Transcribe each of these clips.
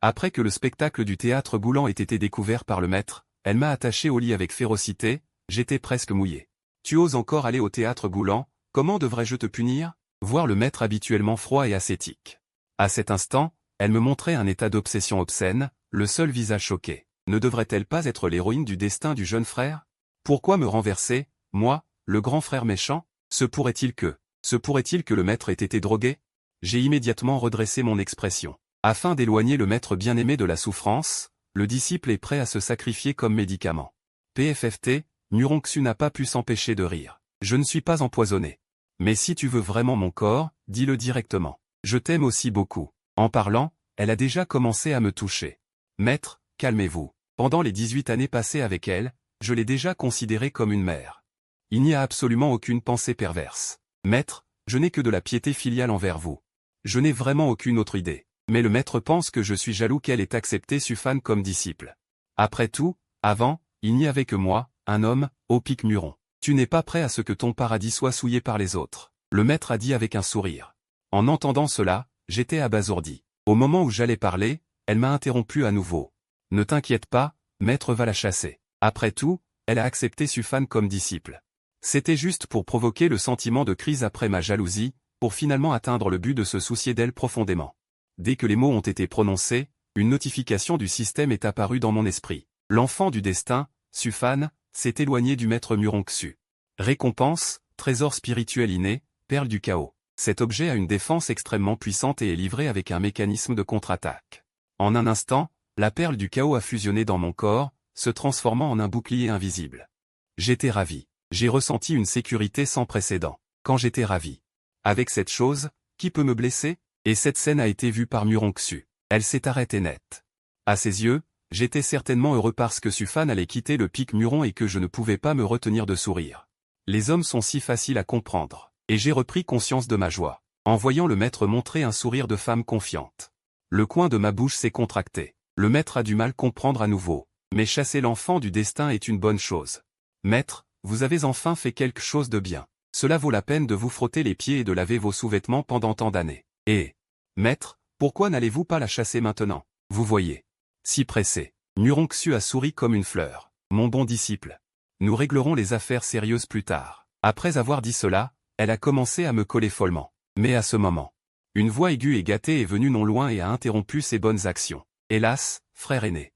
Après que le spectacle du théâtre Goulan ait été découvert par le maître, elle m'a attaché au lit avec férocité, j'étais presque mouillé. Tu oses encore aller au théâtre Goulan, comment devrais-je te punir? Voir le maître habituellement froid et ascétique. À cet instant, elle me montrait un état d'obsession obscène, le seul visage choqué. Ne devrait-elle pas être l'héroïne du destin du jeune frère? Pourquoi me renverser, moi, le grand frère méchant? Se pourrait-il que le maître ait été drogué? J'ai immédiatement redressé mon expression. Afin d'éloigner le maître bien-aimé de la souffrance, le disciple est prêt à se sacrifier comme médicament. PFFT, Muronxu n'a pas pu s'empêcher de rire. Je ne suis pas empoisonné. Mais si tu veux vraiment mon corps, dis-le directement. Je t'aime aussi beaucoup. En parlant, elle a déjà commencé à me toucher. Maître, calmez-vous. Pendant les 18 années passées avec elle, je l'ai déjà considérée comme une mère. Il n'y a absolument aucune pensée perverse. Maître, je n'ai que de la piété filiale envers vous. Je n'ai vraiment aucune autre idée. Mais le maître pense que je suis jaloux qu'elle ait accepté Sufan comme disciple. Après tout, avant, il n'y avait que moi, un homme, au pic Muron. Tu n'es pas prêt à ce que ton paradis soit souillé par les autres. Le maître a dit avec un sourire. En entendant cela, j'étais abasourdi. Au moment où j'allais parler, elle m'a interrompu à nouveau. Ne t'inquiète pas, maître va la chasser. Après tout, elle a accepté Sufan comme disciple. C'était juste pour provoquer le sentiment de crise après ma jalousie, pour finalement atteindre le but de se soucier d'elle profondément. Dès que les mots ont été prononcés, une notification du système est apparue dans mon esprit. L'enfant du destin, Sufan, s'est éloigné du maître Muronxu. Récompense, trésor spirituel inné, perle du chaos. Cet objet a une défense extrêmement puissante et est livré avec un mécanisme de contre-attaque. En un instant, la perle du chaos a fusionné dans mon corps, se transformant en un bouclier invisible. J'étais ravi. J'ai ressenti une sécurité sans précédent. Quand j'étais ravi. Avec cette chose, qui peut me blesser? Et cette scène a été vue par Muronxu. Elle s'est arrêtée net. À ses yeux, j'étais certainement heureux parce que Sufan allait quitter le pic Muron et que je ne pouvais pas me retenir de sourire. Les hommes sont si faciles à comprendre. Et j'ai repris conscience de ma joie, en voyant le maître montrer un sourire de femme confiante. Le coin de ma bouche s'est contracté. Le maître a du mal comprendre à nouveau. Mais chasser l'enfant du destin est une bonne chose. Maître, vous avez enfin fait quelque chose de bien. Cela vaut la peine de vous frotter les pieds et de laver vos sous-vêtements pendant tant d'années. Et, maître, pourquoi n'allez-vous pas la chasser maintenant? Vous voyez. Si pressé. Muronxu a souri comme une fleur. Mon bon disciple. Nous réglerons les affaires sérieuses plus tard. Après avoir dit cela, elle a commencé à me coller follement. Mais à ce moment, une voix aiguë et gâtée est venue non loin et a interrompu ses bonnes actions. Hélas, frère aîné.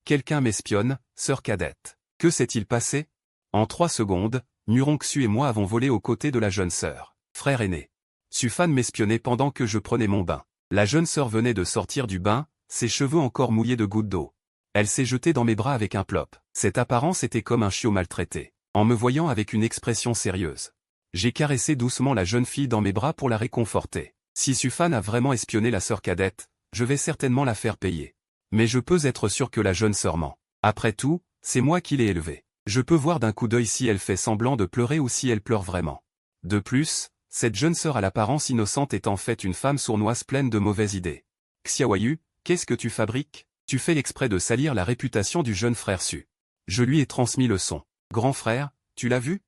Quelqu'un m'espionne, sœur cadette. Que s'est-il passé? En 3 secondes, Muronxu et moi avons volé aux côtés de la jeune sœur. Frère aîné. Sufan m'espionnait pendant que je prenais mon bain. La jeune sœur venait de sortir du bain, ses cheveux encore mouillés de gouttes d'eau. Elle s'est jetée dans mes bras avec un plop. Cette apparence était comme un chiot maltraité. En me voyant avec une expression sérieuse. J'ai caressé doucement la jeune fille dans mes bras pour la réconforter. Si Sufan a vraiment espionné la sœur cadette, je vais certainement la faire payer. Mais je peux être sûr que la jeune sœur ment. Après tout, c'est moi qui l'ai élevée. Je peux voir d'un coup d'œil si elle fait semblant de pleurer ou si elle pleure vraiment. De plus, cette jeune sœur à l'apparence innocente est en fait une femme sournoise pleine de mauvaises idées. Xiaoyu, qu'est-ce que tu fabriques? Tu fais exprès de salir la réputation du jeune frère Su. Je lui ai transmis le son. Grand frère, tu l'as vu?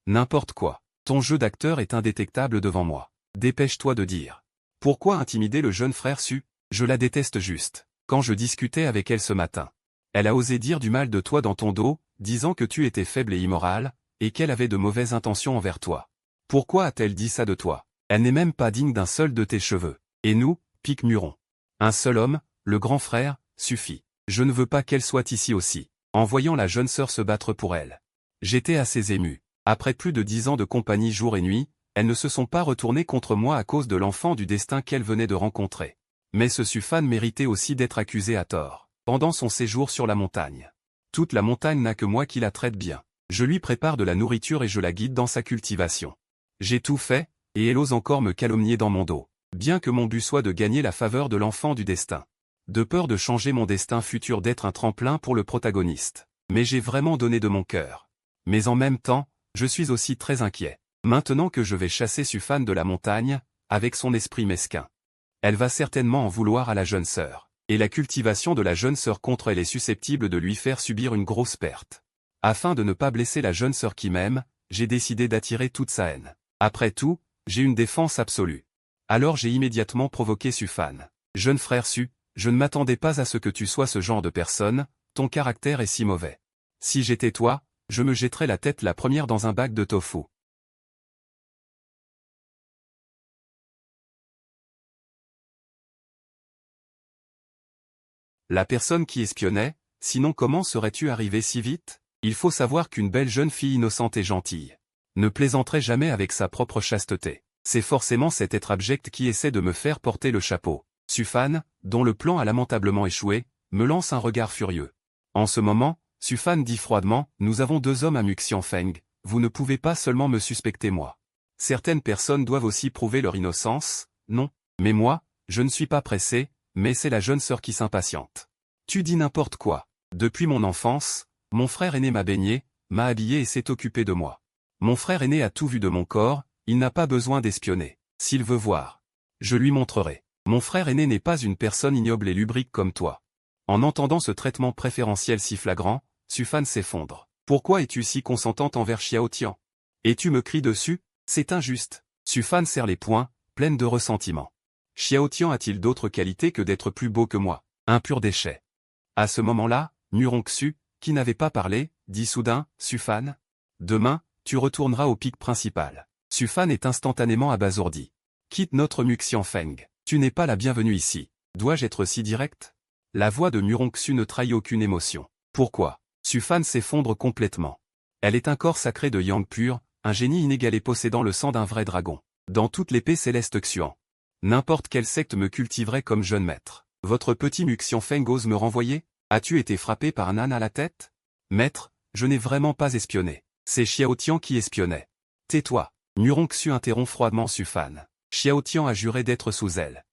N'importe quoi. Ton jeu d'acteur est indétectable devant moi. Dépêche-toi de dire. Pourquoi intimider le jeune frère Su? Je la déteste juste. Quand je discutais avec elle ce matin, elle a osé dire du mal de toi dans ton dos, disant que tu étais faible et immoral, et qu'elle avait de mauvaises intentions envers toi. Pourquoi a-t-elle dit ça de toi? Elle n'est même pas digne d'un seul de tes cheveux. Et nous, pic Muron. Un seul homme, le grand frère, suffit. Je ne veux pas qu'elle soit ici aussi. En voyant la jeune sœur se battre pour elle. J'étais assez ému. Après plus de 10 ans de compagnie jour et nuit, elles ne se sont pas retournées contre moi à cause de l'enfant du destin qu'elle venait de rencontrer. Mais ce Sufan méritait aussi d'être accusé à tort, pendant son séjour sur la montagne. Toute la montagne n'a que moi qui la traite bien. Je lui prépare de la nourriture et je la guide dans sa cultivation. J'ai tout fait, et elle ose encore me calomnier dans mon dos. Bien que mon but soit de gagner la faveur de l'enfant du destin. De peur de changer mon destin futur d'être un tremplin pour le protagoniste. Mais j'ai vraiment donné de mon cœur. Mais en même temps, je suis aussi très inquiet. Maintenant que je vais chasser Sufan de la montagne, avec son esprit mesquin. Elle va certainement en vouloir à la jeune sœur. Et la cultivation de la jeune sœur contre elle est susceptible de lui faire subir une grosse perte. Afin de ne pas blesser la jeune sœur qui m'aime, j'ai décidé d'attirer toute sa haine. Après tout, j'ai une défense absolue. Alors j'ai immédiatement provoqué Sufan. Jeune frère Su, je ne m'attendais pas à ce que tu sois ce genre de personne, ton caractère est si mauvais. Si j'étais toi, je me jetterais la tête la première dans un bac de tofu. La personne qui espionnait, sinon comment serais-tu arrivé si vite? Il faut savoir qu'une belle jeune fille innocente et gentille ne plaisanterait jamais avec sa propre chasteté. C'est forcément cet être abject qui essaie de me faire porter le chapeau. Sufan, dont le plan a lamentablement échoué, me lance un regard furieux. En ce moment, Sufan dit froidement, « Nous avons 2 hommes à Muxianfeng, vous ne pouvez pas seulement me suspecter moi. Certaines personnes doivent aussi prouver leur innocence, non, mais moi, je ne suis pas pressé, mais c'est la jeune sœur qui s'impatiente. Tu dis n'importe quoi. Depuis mon enfance, mon frère aîné m'a baigné, m'a habillé et s'est occupé de moi. Mon frère aîné a tout vu de mon corps, il n'a pas besoin d'espionner. S'il veut voir, je lui montrerai. Mon frère aîné n'est pas une personne ignoble et lubrique comme toi. » En entendant ce traitement préférentiel si flagrant, Sufan s'effondre. « Pourquoi es-tu si consentante envers Xiao Tian? Et tu me cries dessus? C'est injuste. » Sufan serre les poings, pleine de ressentiment. Xiao Tian a-t-il d'autres qualités que d'être plus beau que moi? Un pur déchet. À ce moment-là, Muronxu, qui n'avait pas parlé, dit soudain, « Sufan, demain, tu retourneras au pic principal. » Sufan est instantanément abasourdi. « Quitte notre Muxianfeng. Tu n'es pas la bienvenue ici. Dois-je être si direct? » La voix de Muronxu ne trahit aucune émotion. Pourquoi? Sufan s'effondre complètement. Elle est un corps sacré de Yang pur, un génie inégalé possédant le sang d'un vrai dragon. Dans toute l'épée céleste Xuan. N'importe quelle secte me cultiverait comme jeune maître. Votre petit Muxianfeng ose me renvoyer? As-tu été frappé par un âne à la tête? Maître, je n'ai vraiment pas espionné. C'est Xiao Tian qui espionnait. Tais-toi. Muronxu interrompt froidement Sufan. Xiao Tian a juré d'être sous elle.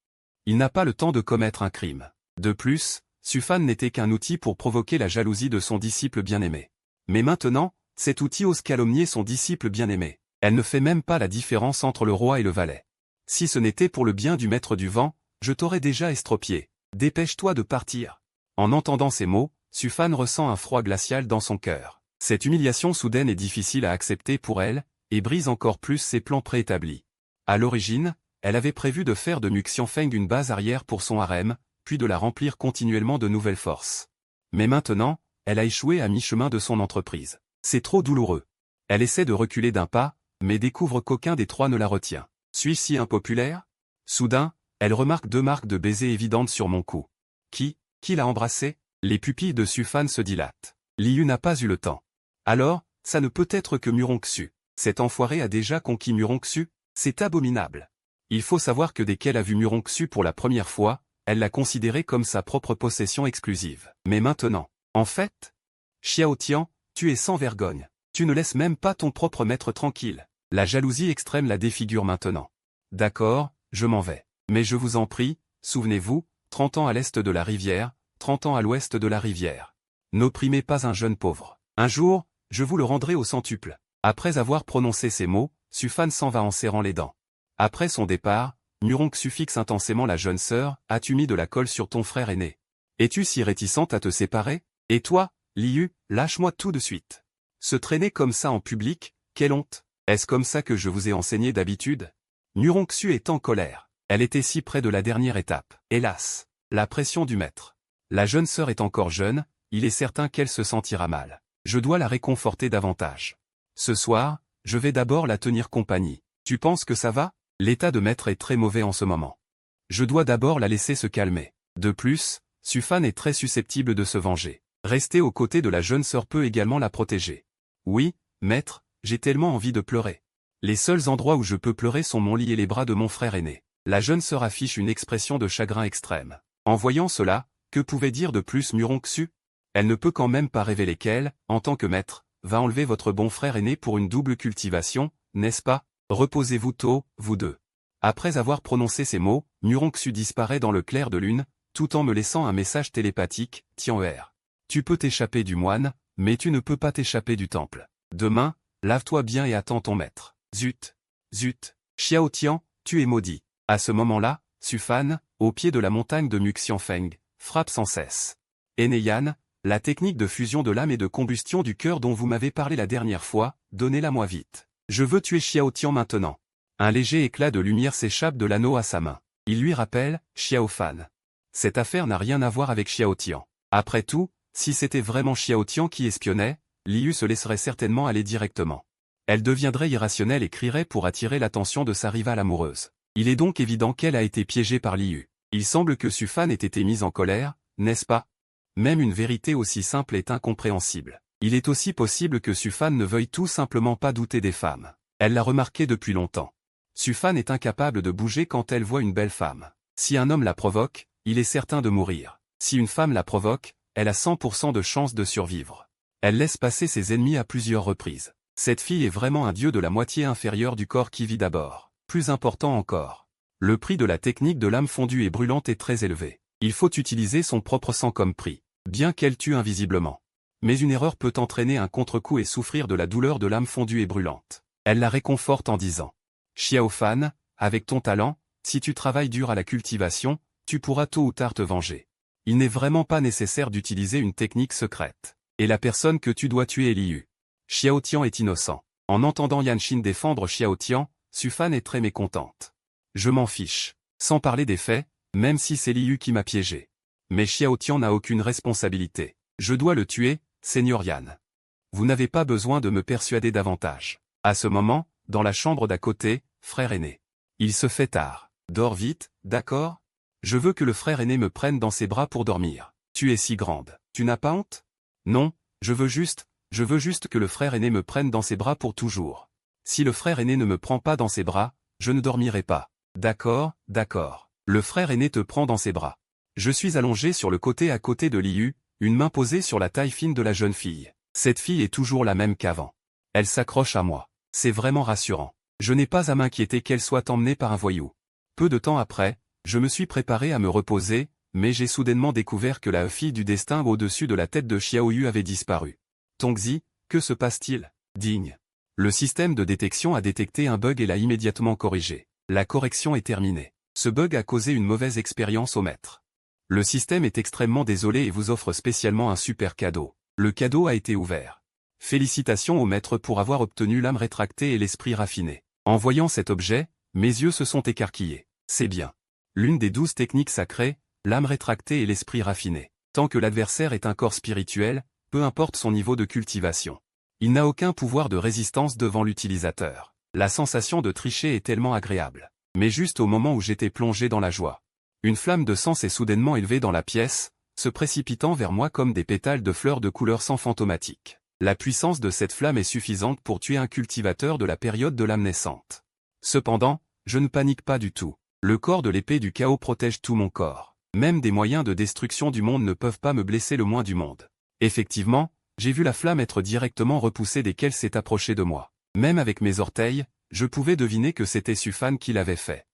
Il n'a pas le temps de commettre un crime. De plus, Sufan n'était qu'un outil pour provoquer la jalousie de son disciple bien-aimé. Mais maintenant, cet outil ose calomnier son disciple bien-aimé. Elle ne fait même pas la différence entre le roi et le valet. Si ce n'était pour le bien du maître du vent, je t'aurais déjà estropié. Dépêche-toi de partir. En entendant ces mots, Sufan ressent un froid glacial dans son cœur. Cette humiliation soudaine est difficile à accepter pour elle, et brise encore plus ses plans préétablis. À l'origine, elle avait prévu de faire de Muxianfeng une base arrière pour son harem, puis de la remplir continuellement de nouvelles forces. Mais maintenant, elle a échoué à mi-chemin de son entreprise. C'est trop douloureux. Elle essaie de reculer d'un pas, mais découvre qu'aucun des 3 ne la retient. Suis-je si impopulaire? Soudain, elle remarque 2 marques de baisers évidentes sur mon cou. Qui l'a embrassé? Les pupilles de Sufan se dilatent. Liu n'a pas eu le temps. Alors, ça ne peut être que Muronxu. Cet enfoiré a déjà conquis Muronxu? C'est abominable. Il faut savoir que dès qu'elle a vu Muronxu pour la première fois, elle l'a considéré comme sa propre possession exclusive. Mais maintenant, en fait, Xiao Tian, tu es sans vergogne. Tu ne laisses même pas ton propre maître tranquille. La jalousie extrême la défigure maintenant. D'accord, je m'en vais. Mais je vous en prie, souvenez-vous, 30 ans à l'est de la rivière, 30 ans à l'ouest de la rivière. N'opprimez pas un jeune pauvre. Un jour, je vous le rendrai au centuple. Après avoir prononcé ces mots, Sufan s'en va en serrant les dents. Après son départ, Muronxu fixe intensément la jeune sœur, « As-tu mis de la colle sur ton frère aîné? Es-tu si réticente à te séparer? Et toi, Liu, lâche-moi tout de suite. Se traîner comme ça en public, quelle honte! Est-ce comme ça que je vous ai enseigné d'habitude? » Muronxu est en colère. Elle était si près de la dernière étape. Hélas, la pression du maître. La jeune sœur est encore jeune, il est certain qu'elle se sentira mal. Je dois la réconforter davantage. Ce soir, je vais d'abord la tenir compagnie. Tu penses que ça va? L'état de maître est très mauvais en ce moment. Je dois d'abord la laisser se calmer. De plus, Sufan est très susceptible de se venger. Rester aux côtés de la jeune sœur peut également la protéger. Oui, maître, j'ai tellement envie de pleurer. Les seuls endroits où je peux pleurer sont mon lit et les bras de mon frère aîné. La jeune sœur affiche une expression de chagrin extrême. En voyant cela, que pouvait dire de plus Muronxu? Elle ne peut quand même pas révéler qu'elle, en tant que maître, va enlever votre bon frère aîné pour une double cultivation, n'est-ce pas? Reposez-vous tôt, vous deux. Après avoir prononcé ces mots, Muronxu disparaît dans le clair de lune, tout en me laissant un message télépathique, Tian-er. Tu peux t'échapper du moine, mais tu ne peux pas t'échapper du temple. Demain, lave-toi bien et attends ton maître. Zut. Zut. Xiao Tian, tu es maudit. À ce moment-là, Sufan, au pied de la montagne de Muxianfeng, frappe sans cesse. Eneyan, la technique de fusion de l'âme et de combustion du cœur dont vous m'avez parlé la dernière fois, donnez-la-moi vite. Je veux tuer Xiao Tian maintenant. Un léger éclat de lumière s'échappe de l'anneau à sa main. Il lui rappelle, Xiao Fan. Cette affaire n'a rien à voir avec Xiao Tian. Après tout, si c'était vraiment Xiao Tian qui espionnait, Liu se laisserait certainement aller directement. Elle deviendrait irrationnelle et crierait pour attirer l'attention de sa rivale amoureuse. Il est donc évident qu'elle a été piégée par Liu. Il semble que Su Fan ait été mise en colère, n'est-ce pas? Même une vérité aussi simple est incompréhensible. Il est aussi possible que Su Fan ne veuille tout simplement pas douter des femmes. Elle l'a remarqué depuis longtemps. Su Fan est incapable de bouger quand elle voit une belle femme. Si un homme la provoque, il est certain de mourir. Si une femme la provoque, elle a 100% de chance de survivre. Elle laisse passer ses ennemis à plusieurs reprises. Cette fille est vraiment un dieu de la moitié inférieure du corps qui vit d'abord. Plus important encore. Le prix de la technique de lame fondue et brûlante est très élevé. Il faut utiliser son propre sang comme prix, bien qu'elle tue invisiblement. Mais une erreur peut entraîner un contre-coup et souffrir de la douleur de lame fondue et brûlante. Elle la réconforte en disant « Xiao Fan, avec ton talent, si tu travailles dur à la cultivation, tu pourras tôt ou tard te venger. Il n'est vraiment pas nécessaire d'utiliser une technique secrète. Et la personne que tu dois tuer est Liu. Xiao Tian est innocent. » En entendant Yanshin défendre Xiao Tian, Su Fan est très mécontente. « Je m'en fiche. Sans parler des faits, même si c'est Liu qui m'a piégé. Mais Xiao Tian n'a aucune responsabilité. Je dois le tuer, Seigneur Yan. Vous n'avez pas besoin de me persuader davantage. » À ce moment, dans la chambre d'à côté, frère aîné. Il se fait tard. Dors vite, d'accord? Je veux que le frère aîné me prenne dans ses bras pour dormir. Tu es si grande. Tu n'as pas honte? Non, je veux juste que le frère aîné me prenne dans ses bras pour toujours. Si le frère aîné ne me prend pas dans ses bras, je ne dormirai pas. D'accord, d'accord. Le frère aîné te prend dans ses bras. Je suis allongé sur le côté à côté de Liu, une main posée sur la taille fine de la jeune fille. Cette fille est toujours la même qu'avant. Elle s'accroche à moi. C'est vraiment rassurant. Je n'ai pas à m'inquiéter qu'elle soit emmenée par un voyou. Peu de temps après, je me suis préparé à me reposer, mais j'ai soudainement découvert que la fille du destin au-dessus de la tête de Xiao Yu avait disparu. Tongzi, que se passe-t-il? Digne. Le système de détection a détecté un bug et l'a immédiatement corrigé. La correction est terminée. Ce bug a causé une mauvaise expérience au maître. Le système est extrêmement désolé et vous offre spécialement un super cadeau. Le cadeau a été ouvert. Félicitations au maître pour avoir obtenu l'âme rétractée et l'esprit raffiné. En voyant cet objet, mes yeux se sont écarquillés. C'est bien. L'une des 12 techniques sacrées, l'âme rétractée et l'esprit raffiné. Tant que l'adversaire est un corps spirituel, peu importe son niveau de cultivation. Il n'a aucun pouvoir de résistance devant l'utilisateur. La sensation de tricher est tellement agréable. Mais juste au moment où j'étais plongé dans la joie. Une flamme de sang s'est soudainement élevée dans la pièce, se précipitant vers moi comme des pétales de fleurs de couleur sang fantomatique. La puissance de cette flamme est suffisante pour tuer un cultivateur de la période de l'âme naissante. Cependant, je ne panique pas du tout. Le corps de l'épée du chaos protège tout mon corps. Même des moyens de destruction du monde ne peuvent pas me blesser le moins du monde. Effectivement, j'ai vu la flamme être directement repoussée dès qu'elle s'est approchée de moi. Même avec mes orteils, je pouvais deviner que c'était Su Fan qui l'avait fait.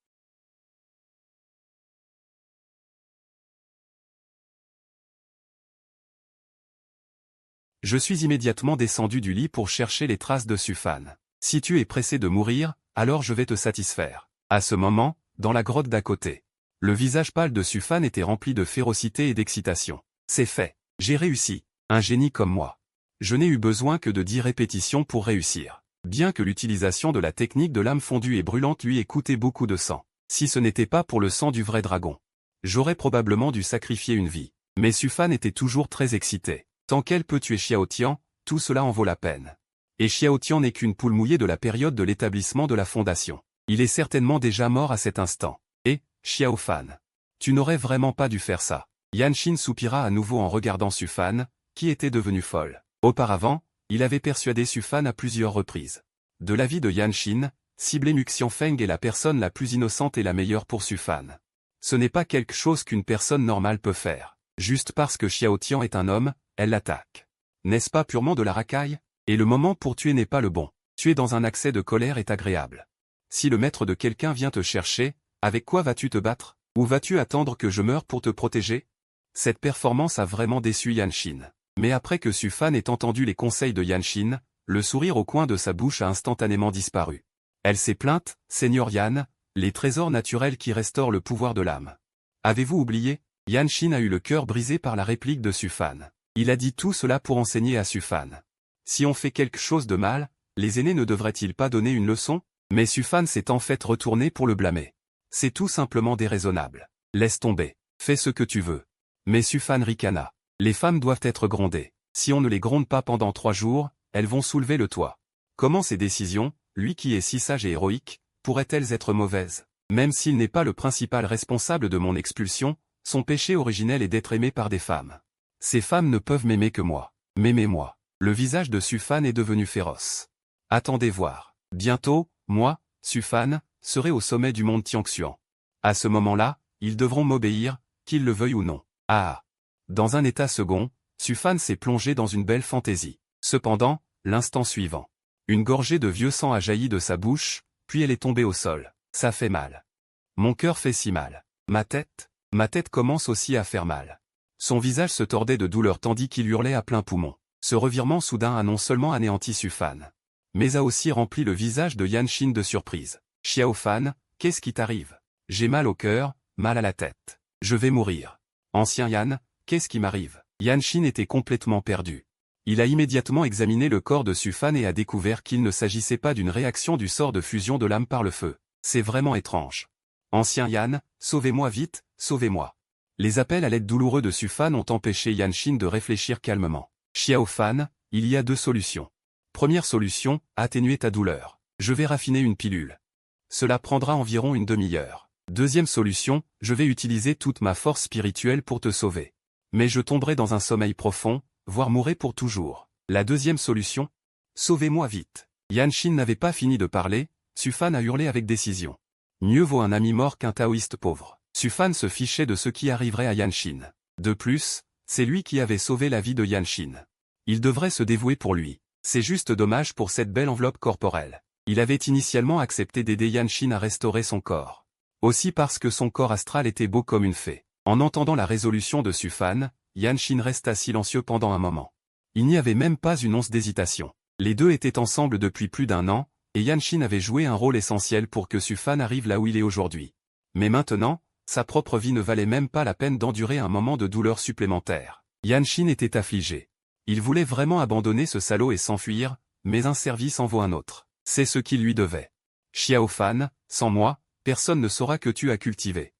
Je suis immédiatement descendu du lit pour chercher les traces de Su Fan. Si tu es pressé de mourir, alors je vais te satisfaire. À ce moment, dans la grotte d'à côté, le visage pâle de Su Fan était rempli de férocité et d'excitation. C'est fait. J'ai réussi. Un génie comme moi. Je n'ai eu besoin que de 10 répétitions pour réussir. Bien que l'utilisation de la technique de lame fondue et brûlante lui ait coûté beaucoup de sang. Si ce n'était pas pour le sang du vrai dragon, j'aurais probablement dû sacrifier une vie. Mais Su Fan était toujours très excitée. Tant qu'elle peut tuer Xiao Tian, tout cela en vaut la peine. Et Xiao Tian n'est qu'une poule mouillée de la période de l'établissement de la fondation. Il est certainement déjà mort à cet instant. Et, Xiao Fan, tu n'aurais vraiment pas dû faire ça. Yanshin soupira à nouveau en regardant Su Fan, qui était devenue folle. Auparavant, il avait persuadé Su Fan à plusieurs reprises. De l'avis de Yanshin, cibler Mu Xianfeng est la personne la plus innocente et la meilleure pour Su Fan. Ce n'est pas quelque chose qu'une personne normale peut faire. Juste parce que Xiao Tian est un homme, elle l'attaque. N'est-ce pas purement de la racaille? Et le moment pour tuer n'est pas le bon. Tuer dans un accès de colère est agréable. Si le maître de quelqu'un vient te chercher, avec quoi vas-tu te battre? Ou vas-tu attendre que je meure pour te protéger? Cette performance a vraiment déçu Yanshin. Mais après que Su Fan ait entendu les conseils de Yanshin, le sourire au coin de sa bouche a instantanément disparu. Elle s'est plainte, Seigneur Yan, les trésors naturels qui restaurent le pouvoir de l'âme. Avez-vous oublié? Yanshin a eu le cœur brisé par la réplique de Su Fan. Il a dit tout cela pour enseigner à Su Fan. Si on fait quelque chose de mal, les aînés ne devraient-ils pas donner une leçon? Mais Su Fan s'est en fait retourné pour le blâmer. C'est tout simplement déraisonnable. Laisse tomber. Fais ce que tu veux. Mais Sufan ricana. Les femmes doivent être grondées. Si on ne les gronde pas pendant 3 jours, elles vont soulever le toit. Comment ces décisions, lui qui est si sage et héroïque, pourraient-elles être mauvaises? Même s'il n'est pas le principal responsable de mon expulsion, son péché originel est d'être aimé par des femmes. Ces femmes ne peuvent m'aimer que moi. M'aimez-moi. Le visage de Sufan est devenu féroce. Attendez voir. Bientôt, moi, Sufan, serai au sommet du monde Tianxuan. À ce moment-là, ils devront m'obéir, qu'ils le veuillent ou non. Ah! Dans un état second, Sufan s'est plongé dans une belle fantaisie. Cependant, l'instant suivant, une gorgée de vieux sang a jailli de sa bouche, puis elle est tombée au sol. Ça fait mal. Mon cœur fait si mal. Ma tête commence aussi à faire mal. Son visage se tordait de douleur tandis qu'il hurlait à plein poumon. Ce revirement soudain a non seulement anéanti Sufan, mais a aussi rempli le visage de Yanshin de surprise. Xiaofan, qu'est-ce qui t'arrive? J'ai mal au cœur, mal à la tête. Je vais mourir. Ancien Yan, qu'est-ce qui m'arrive? Yanshin était complètement perdu. Il a immédiatement examiné le corps de Sufan et a découvert qu'il ne s'agissait pas d'une réaction du sort de fusion de l'âme par le feu. C'est vraiment étrange. Ancien Yan, sauvez-moi vite, sauvez-moi. Les appels à l'aide douloureux de Sufan ont empêché Yanshin de réfléchir calmement. Xiaofan, il y a 2 solutions. Première solution, atténuer ta douleur. Je vais raffiner une pilule. Cela prendra environ une demi-heure. Deuxième solution, je vais utiliser toute ma force spirituelle pour te sauver. Mais je tomberai dans un sommeil profond, voire mourrai pour toujours. La deuxième solution? Sauvez-moi vite. Yanshin n'avait pas fini de parler, Sufan a hurlé avec décision. Mieux vaut un ami mort qu'un taoïste pauvre. Sufan se fichait de ce qui arriverait à Yanshin. De plus, c'est lui qui avait sauvé la vie de Yanshin. Il devrait se dévouer pour lui. C'est juste dommage pour cette belle enveloppe corporelle. Il avait initialement accepté d'aider Yanshin à restaurer son corps. Aussi parce que son corps astral était beau comme une fée. En entendant la résolution de Sufan, Yanshin resta silencieux pendant un moment. Il n'y avait même pas une once d'hésitation. Les deux étaient ensemble depuis plus d'1 an, et Yanshin avait joué un rôle essentiel pour que Sufan arrive là où il est aujourd'hui. Mais maintenant, sa propre vie ne valait même pas la peine d'endurer un moment de douleur supplémentaire. Yanshin était affligé. Il voulait vraiment abandonner ce salaud et s'enfuir, mais un service en vaut un autre. C'est ce qu'il lui devait. Xiaofan, sans moi, personne ne saura que tu as cultivé.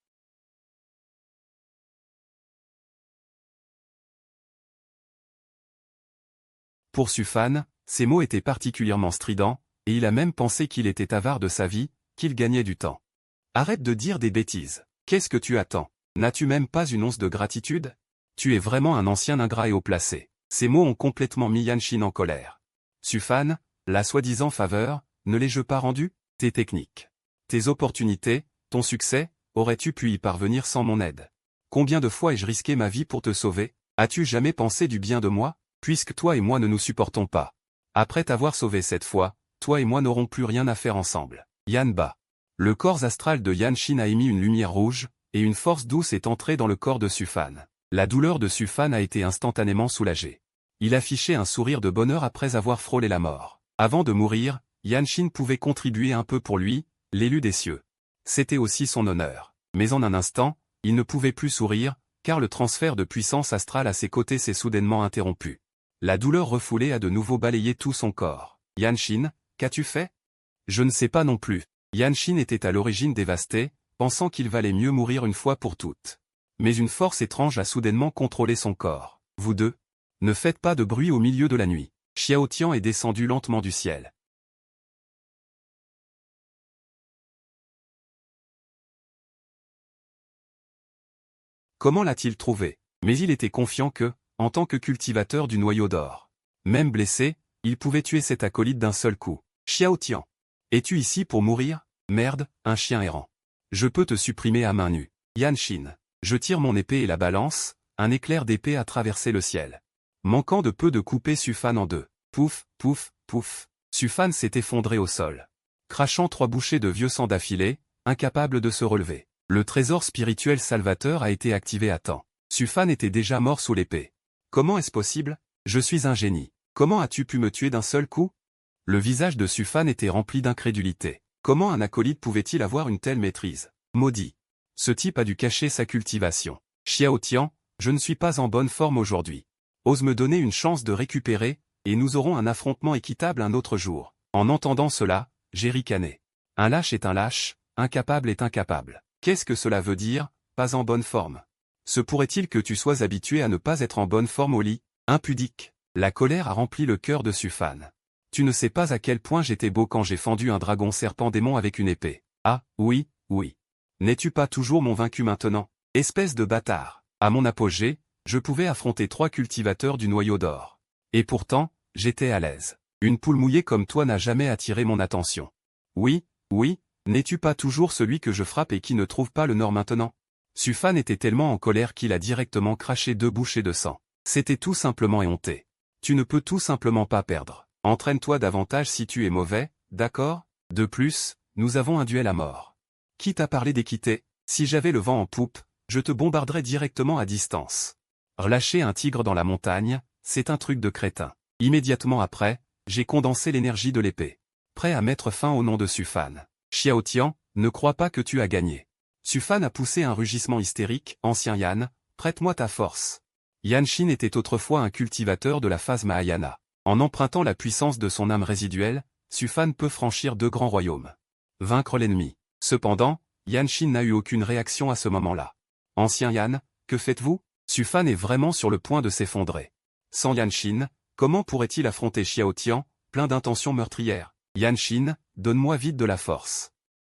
Pour Sufan, ces mots étaient particulièrement stridents, et il a même pensé qu'il était avare de sa vie, qu'il gagnait du temps. Arrête de dire des bêtises. Qu'est-ce que tu attends? N'as-tu même pas une once de gratitude? Tu es vraiment un ancien ingrat et haut placé. Ces mots ont complètement mis Yanshin en colère. Sufan, la soi-disant faveur, ne les-je pas rendue? Tes techniques, tes opportunités, ton succès, aurais-tu pu y parvenir sans mon aide? Combien de fois ai-je risqué ma vie pour te sauver? As-tu jamais pensé du bien de moi? Puisque toi et moi ne nous supportons pas. Après t'avoir sauvé cette fois, toi et moi n'aurons plus rien à faire ensemble. Yanba. Le corps astral de Yanshin a émis une lumière rouge, et une force douce est entrée dans le corps de Sufan. La douleur de Sufan a été instantanément soulagée. Il affichait un sourire de bonheur après avoir frôlé la mort. Avant de mourir, Yanshin pouvait contribuer un peu pour lui, l'élu des cieux. C'était aussi son honneur. Mais en un instant, il ne pouvait plus sourire, car le transfert de puissance astrale à ses côtés s'est soudainement interrompu. La douleur refoulée a de nouveau balayé tout son corps. Yanshin, qu'as-tu fait? Je ne sais pas non plus. Yanshin était à l'origine dévasté, pensant qu'il valait mieux mourir une fois pour toutes. Mais une force étrange a soudainement contrôlé son corps. Vous deux, ne faites pas de bruit au milieu de la nuit. Xiao Tian est descendu lentement du ciel. Comment l'a-t-il trouvé? Mais il était confiant que, en tant que cultivateur du noyau d'or, même blessé, il pouvait tuer cet acolyte d'un seul coup. Xiao Tian. Es-tu ici pour mourir? Merde, un chien errant. Je peux te supprimer à main nue. Yanshin. Je tire mon épée et la balance, un éclair d'épée a traversé le ciel. Manquant de peu de couper Sufan en deux. Pouf, pouf, pouf. Sufan s'est effondré au sol. Crachant 3 bouchées de vieux sang d'affilée, incapable de se relever. Le trésor spirituel salvateur a été activé à temps. Sufan était déjà mort sous l'épée. Comment est-ce possible? Je suis un génie. Comment as-tu pu me tuer d'un seul coup? Le visage de Sufan était rempli d'incrédulité. Comment un acolyte pouvait-il avoir une telle maîtrise? Maudit. Ce type a dû cacher sa cultivation. Xiao Tian, je ne suis pas en bonne forme aujourd'hui. Ose me donner une chance de récupérer, et nous aurons un affrontement équitable un autre jour. En entendant cela, j'ai ricané. Un lâche est un lâche, incapable est incapable. Qu'est-ce que cela veut dire, pas en bonne forme? Se pourrait-il que tu sois habitué à ne pas être en bonne forme au lit? Impudique. La colère a rempli le cœur de Sufan. Tu ne sais pas à quel point j'étais beau quand j'ai fendu un dragon serpent démon avec une épée. Ah, oui, oui. N'es-tu pas toujours mon vaincu maintenant? Espèce de bâtard. À mon apogée, je pouvais affronter 3 cultivateurs du noyau d'or. Et pourtant, j'étais à l'aise. Une poule mouillée comme toi n'a jamais attiré mon attention. Oui, oui, n'es-tu pas toujours celui que je frappe et qui ne trouve pas le nord maintenant? Sufan était tellement en colère qu'il a directement craché 2 bouchées de sang. C'était tout simplement éhonté. Tu ne peux tout simplement pas perdre. Entraîne-toi davantage si tu es mauvais, d'accord? De plus, nous avons un duel à mort. Qui t'a parlé d'équité? Si j'avais le vent en poupe, je te bombarderais directement à distance. Relâcher un tigre dans la montagne, c'est un truc de crétin. Immédiatement après, j'ai condensé l'énergie de l'épée. Prêt à mettre fin au nom de Sufan. Xiao Tian, ne crois pas que tu as gagné. Sufan a poussé un rugissement hystérique. Ancien Yan, prête-moi ta force. Yanshin était autrefois un cultivateur de la phase Mahayana. En empruntant la puissance de son âme résiduelle, Sufan peut franchir 2 grands royaumes. Vaincre l'ennemi. Cependant, Yanshin n'a eu aucune réaction à ce moment-là. Ancien Yan, que faites-vous? Sufan est vraiment sur le point de s'effondrer. Sans Yanshin, comment pourrait-il affronter Xiao Tian, plein d'intentions meurtrières? Yanshin, donne-moi vite de la force.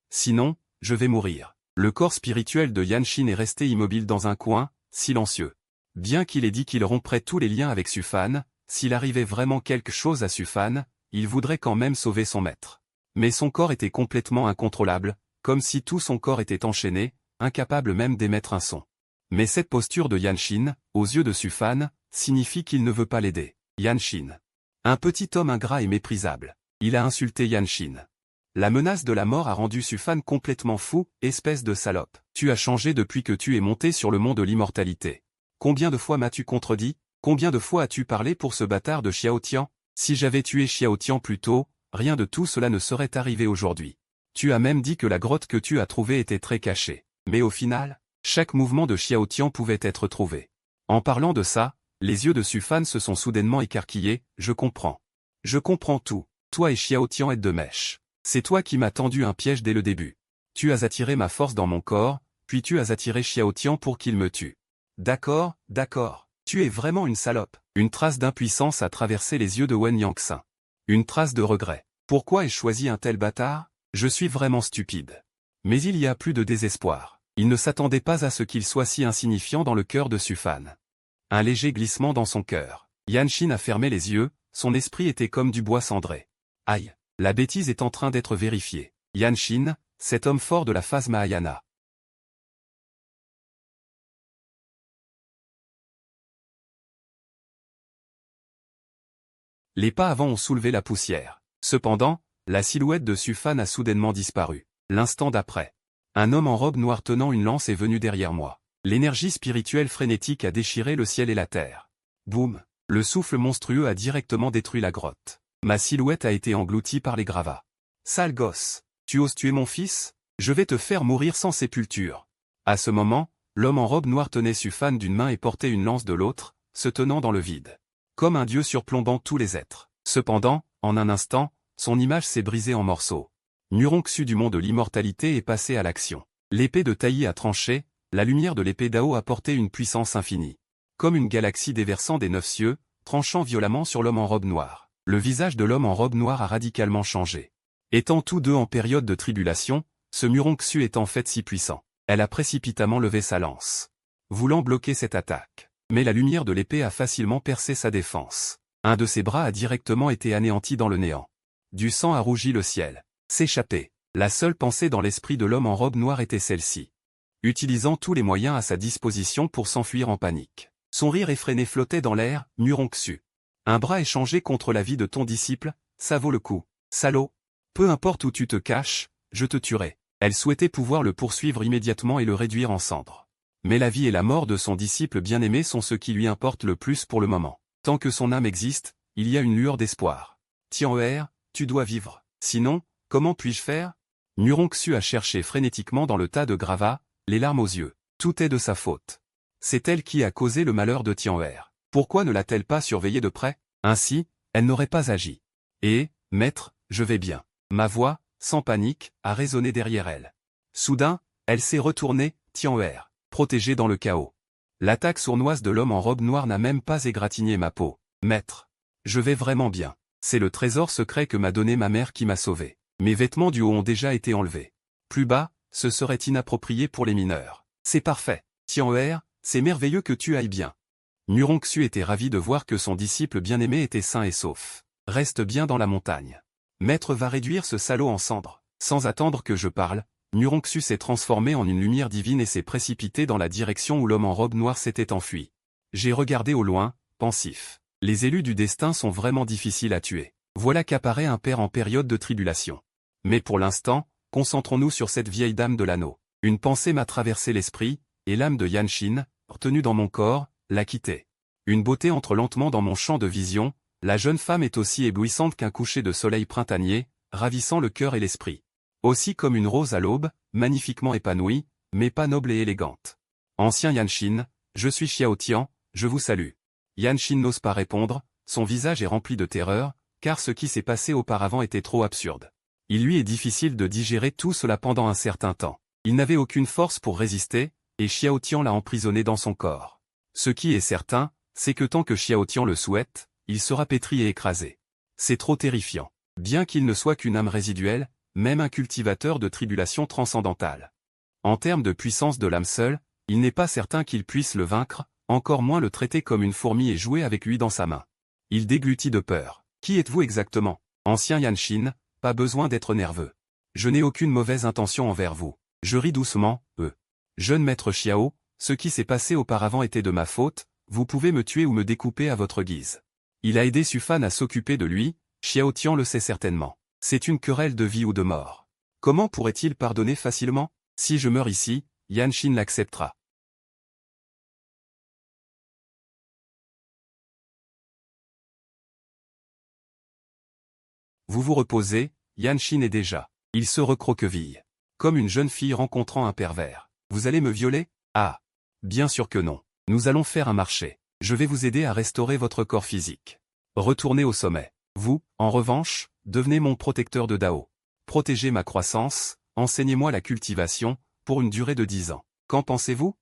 Sinon, je vais mourir. Le corps spirituel de Yanshin est resté immobile dans un coin, silencieux. Bien qu'il ait dit qu'il romprait tous les liens avec Sufan, s'il arrivait vraiment quelque chose à Sufan, il voudrait quand même sauver son maître. Mais son corps était complètement incontrôlable, comme si tout son corps était enchaîné, incapable même d'émettre un son. Mais cette posture de Yanshin, aux yeux de Sufan, signifie qu'il ne veut pas l'aider. Yanshin. Un petit homme ingrat et méprisable. Il a insulté Yanshin. La menace de la mort a rendu Sufan complètement fou, espèce de salope. Tu as changé depuis que tu es monté sur le mont de l'immortalité. Combien de fois m'as-tu contredit? Combien de fois as-tu parlé pour ce bâtard de Xiao Tian? Si j'avais tué Xiao Tian plus tôt, rien de tout cela ne serait arrivé aujourd'hui. Tu as même dit que la grotte que tu as trouvée était très cachée. Mais au final, chaque mouvement de Xiao Tian pouvait être trouvé. En parlant de ça, les yeux de Sufan se sont soudainement écarquillés. Je comprends. Je comprends tout. Toi et Xiao Tian êtes de mèche. C'est toi qui m'as tendu un piège dès le début. Tu as attiré ma force dans mon corps, puis tu as attiré Xiao Tian pour qu'il me tue. D'accord, d'accord. Tu es vraiment une salope. Une trace d'impuissance a traversé les yeux de Wen Yangxin. Une trace de regret. Pourquoi ai-je choisi un tel bâtard? Je suis vraiment stupide. Mais il y a plus de désespoir. Il ne s'attendait pas à ce qu'il soit si insignifiant dans le cœur de Sufan. Un léger glissement dans son cœur. Yanshin a fermé les yeux, son esprit était comme du bois cendré. Aïe, la bêtise est en train d'être vérifiée. Yanshin, cet homme fort de la phase Mahayana. Les pas avant ont soulevé la poussière. Cependant, la silhouette de Sufan a soudainement disparu. L'instant d'après. Un homme en robe noire tenant une lance est venu derrière moi. L'énergie spirituelle frénétique a déchiré le ciel et la terre. Boum! Le souffle monstrueux a directement détruit la grotte. Ma silhouette a été engloutie par les gravats. Sale gosse! Tu oses tuer mon fils? Je vais te faire mourir sans sépulture. À ce moment, l'homme en robe noire tenait Sufan d'une main et portait une lance de l'autre, se tenant dans le vide. Comme un dieu surplombant tous les êtres. Cependant, en un instant, son image s'est brisée en morceaux. Nuronxu du mont de l'immortalité est passé à l'action. L'épée de Taï a tranché, la lumière de l'épée d'Ao a porté une puissance infinie. Comme une galaxie déversant des 9 cieux, tranchant violemment sur l'homme en robe noire. Le visage de l'homme en robe noire a radicalement changé. Étant tous deux en période de tribulation, ce Nuronxu est en fait si puissant. Elle a précipitamment levé sa lance, voulant bloquer cette attaque. Mais la lumière de l'épée a facilement percé sa défense. Un de ses bras a directement été anéanti dans le néant. Du sang a rougi le ciel. S'échapper. La seule pensée dans l'esprit de l'homme en robe noire était celle-ci. Utilisant tous les moyens à sa disposition pour s'enfuir en panique. Son rire effréné flottait dans l'air. Nuronxu. Un bras échangé contre la vie de ton disciple, ça vaut le coup. Salaud. Peu importe où tu te caches, je te tuerai. Elle souhaitait pouvoir le poursuivre immédiatement et le réduire en cendres. Mais la vie et la mort de son disciple bien-aimé sont ce qui lui importe le plus pour le moment. Tant que son âme existe, il y a une lueur d'espoir. Tian'er, tu dois vivre. Sinon, comment puis-je faire? Nuronxu a cherché frénétiquement dans le tas de gravats, les larmes aux yeux. Tout est de sa faute. C'est elle qui a causé le malheur de Tian'er. Pourquoi ne l'a-t-elle pas surveillé de près? Ainsi, elle n'aurait pas agi. Et, maître, je vais bien. Ma voix, sans panique, a résonné derrière elle. Soudain, elle s'est retournée. Tian'er. Protégé dans le chaos. L'attaque sournoise de l'homme en robe noire n'a même pas égratigné ma peau. Maître. Je vais vraiment bien. C'est le trésor secret que m'a donné ma mère qui m'a sauvé. Mes vêtements du haut ont déjà été enlevés. Plus bas, ce serait inapproprié pour les mineurs. C'est parfait. Tian'er, c'est merveilleux que tu ailles bien. Murongxu était ravi de voir que son disciple bien-aimé était sain et sauf. Reste bien dans la montagne. Maître va réduire ce salaud en cendres. Sans attendre que je parle, Murongxu s'est transformé en une lumière divine et s'est précipité dans la direction où l'homme en robe noire s'était enfui. J'ai regardé au loin, pensif. Les élus du destin sont vraiment difficiles à tuer. Voilà qu'apparaît un père en période de tribulation. Mais pour l'instant, concentrons-nous sur cette vieille dame de l'anneau. Une pensée m'a traversé l'esprit, et l'âme de Yanshin, retenue dans mon corps, l'a quittée. Une beauté entre lentement dans mon champ de vision, la jeune femme est aussi éblouissante qu'un coucher de soleil printanier, ravissant le cœur et l'esprit. Aussi comme une rose à l'aube, magnifiquement épanouie, mais pas noble et élégante. Ancien Yanshin, je suis Xiao Tian, je vous salue. Yanshin n'ose pas répondre, son visage est rempli de terreur, car ce qui s'est passé auparavant était trop absurde. Il lui est difficile de digérer tout cela pendant un certain temps. Il n'avait aucune force pour résister, et Xiao Tian l'a emprisonné dans son corps. Ce qui est certain, c'est que tant que Xiao Tian le souhaite, il sera pétri et écrasé. C'est trop terrifiant. Bien qu'il ne soit qu'une âme résiduelle, même un cultivateur de tribulation transcendantale. En termes de puissance de l'âme seule, il n'est pas certain qu'il puisse le vaincre, encore moins le traiter comme une fourmi et jouer avec lui dans sa main. Il déglutit de peur. Qui êtes-vous exactement? Ancien Yanshin, pas besoin d'être nerveux. Je n'ai aucune mauvaise intention envers vous. Je ris doucement, Jeune maître Xiao, ce qui s'est passé auparavant était de ma faute, vous pouvez me tuer ou me découper à votre guise. Il a aidé Sufan à s'occuper de lui, Xiao Tian le sait certainement. C'est une querelle de vie ou de mort. Comment pourrait-il pardonner facilement? Si je meurs ici, Yanshin l'acceptera. Vous vous reposez, Yanshin est déjà. Il se recroqueville. Comme une jeune fille rencontrant un pervers. Vous allez me violer? Ah. Bien sûr que non. Nous allons faire un marché. Je vais vous aider à restaurer votre corps physique. Retournez au sommet. Vous, en revanche, devenez mon protecteur de Dao. Protégez ma croissance, enseignez-moi la cultivation, pour une durée de 10 ans. Qu'en pensez-vous?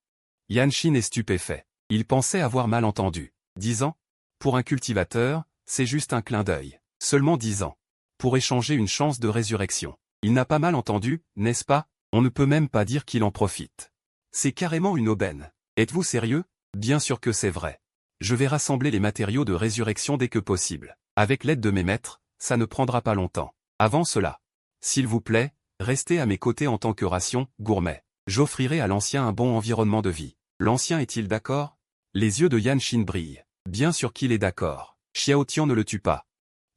Yanshin est stupéfait. Il pensait avoir mal entendu. 10 ans? Pour un cultivateur, c'est juste un clin d'œil. Seulement 10 ans. Pour échanger une chance de résurrection. Il n'a pas mal entendu, n'est-ce pas? On ne peut même pas dire qu'il en profite. C'est carrément une aubaine. Êtes-vous sérieux? Bien sûr que c'est vrai. Je vais rassembler les matériaux de résurrection dès que possible. Avec l'aide de mes maîtres, ça ne prendra pas longtemps. Avant cela, s'il vous plaît, restez à mes côtés en tant que ration, gourmet. J'offrirai à l'ancien un bon environnement de vie. L'ancien est-il d'accord? Les yeux de Yanshin brillent. Bien sûr qu'il est d'accord. Xiao Tian ne le tue pas.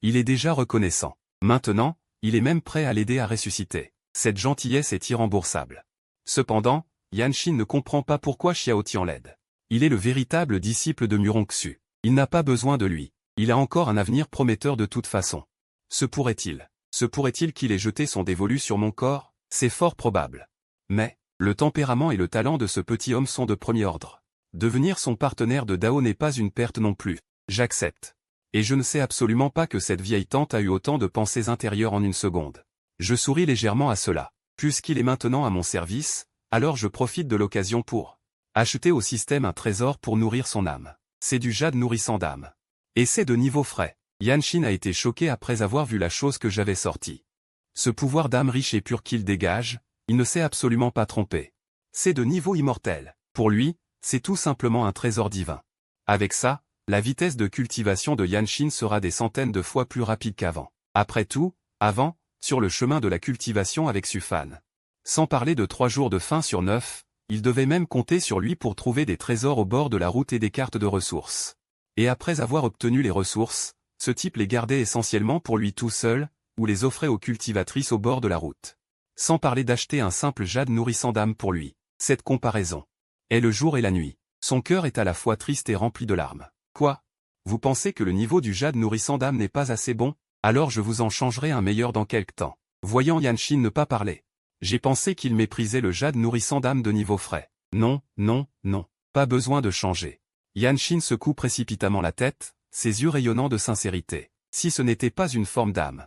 Il est déjà reconnaissant. Maintenant, il est même prêt à l'aider à ressusciter. Cette gentillesse est irremboursable. Cependant, Yanshin ne comprend pas pourquoi Xiao Tian l'aide. Il est le véritable disciple de Murongxu. Il n'a pas besoin de lui. Il a encore un avenir prometteur de toute façon. Se pourrait-il qu'il ait jeté son dévolu sur mon corps? C'est fort probable. Mais, le tempérament et le talent de ce petit homme sont de premier ordre. Devenir son partenaire de Dao n'est pas une perte non plus. J'accepte. Et je ne sais absolument pas que cette vieille tante a eu autant de pensées intérieures en une seconde. Je souris légèrement à cela. Puisqu'il est maintenant à mon service, alors je profite de l'occasion pour acheter au système un trésor pour nourrir son âme. C'est du jade nourrissant d'âme. Et c'est de niveau frais. Yanshin a été choqué après avoir vu la chose que j'avais sortie. Ce pouvoir d'âme riche et pur qu'il dégage, il ne s'est absolument pas trompé. C'est de niveau immortel. Pour lui, c'est tout simplement un trésor divin. Avec ça, la vitesse de cultivation de Yanshin sera des centaines de fois plus rapide qu'avant. Après tout, avant, sur le chemin de la cultivation avec Sufan. Sans parler de 3 jours de faim sur 9, il devait même compter sur lui pour trouver des trésors au bord de la route et des cartes de ressources. Et après avoir obtenu les ressources, ce type les gardait essentiellement pour lui tout seul, ou les offrait aux cultivatrices au bord de la route. Sans parler d'acheter un simple jade nourrissant d'âme pour lui. Cette comparaison est le jour et la nuit. Son cœur est à la fois triste et rempli de larmes. Quoi? Vous pensez que le niveau du jade nourrissant d'âme n'est pas assez bon? Alors je vous en changerai un meilleur dans quelque temps. Voyant Yanshin ne pas parler. J'ai pensé qu'il méprisait le jade nourrissant d'âme de niveau frais. Non, non, non. Pas besoin de changer. Yanshin secoue précipitamment la tête, ses yeux rayonnant de sincérité. Si ce n'était pas une forme d'âme.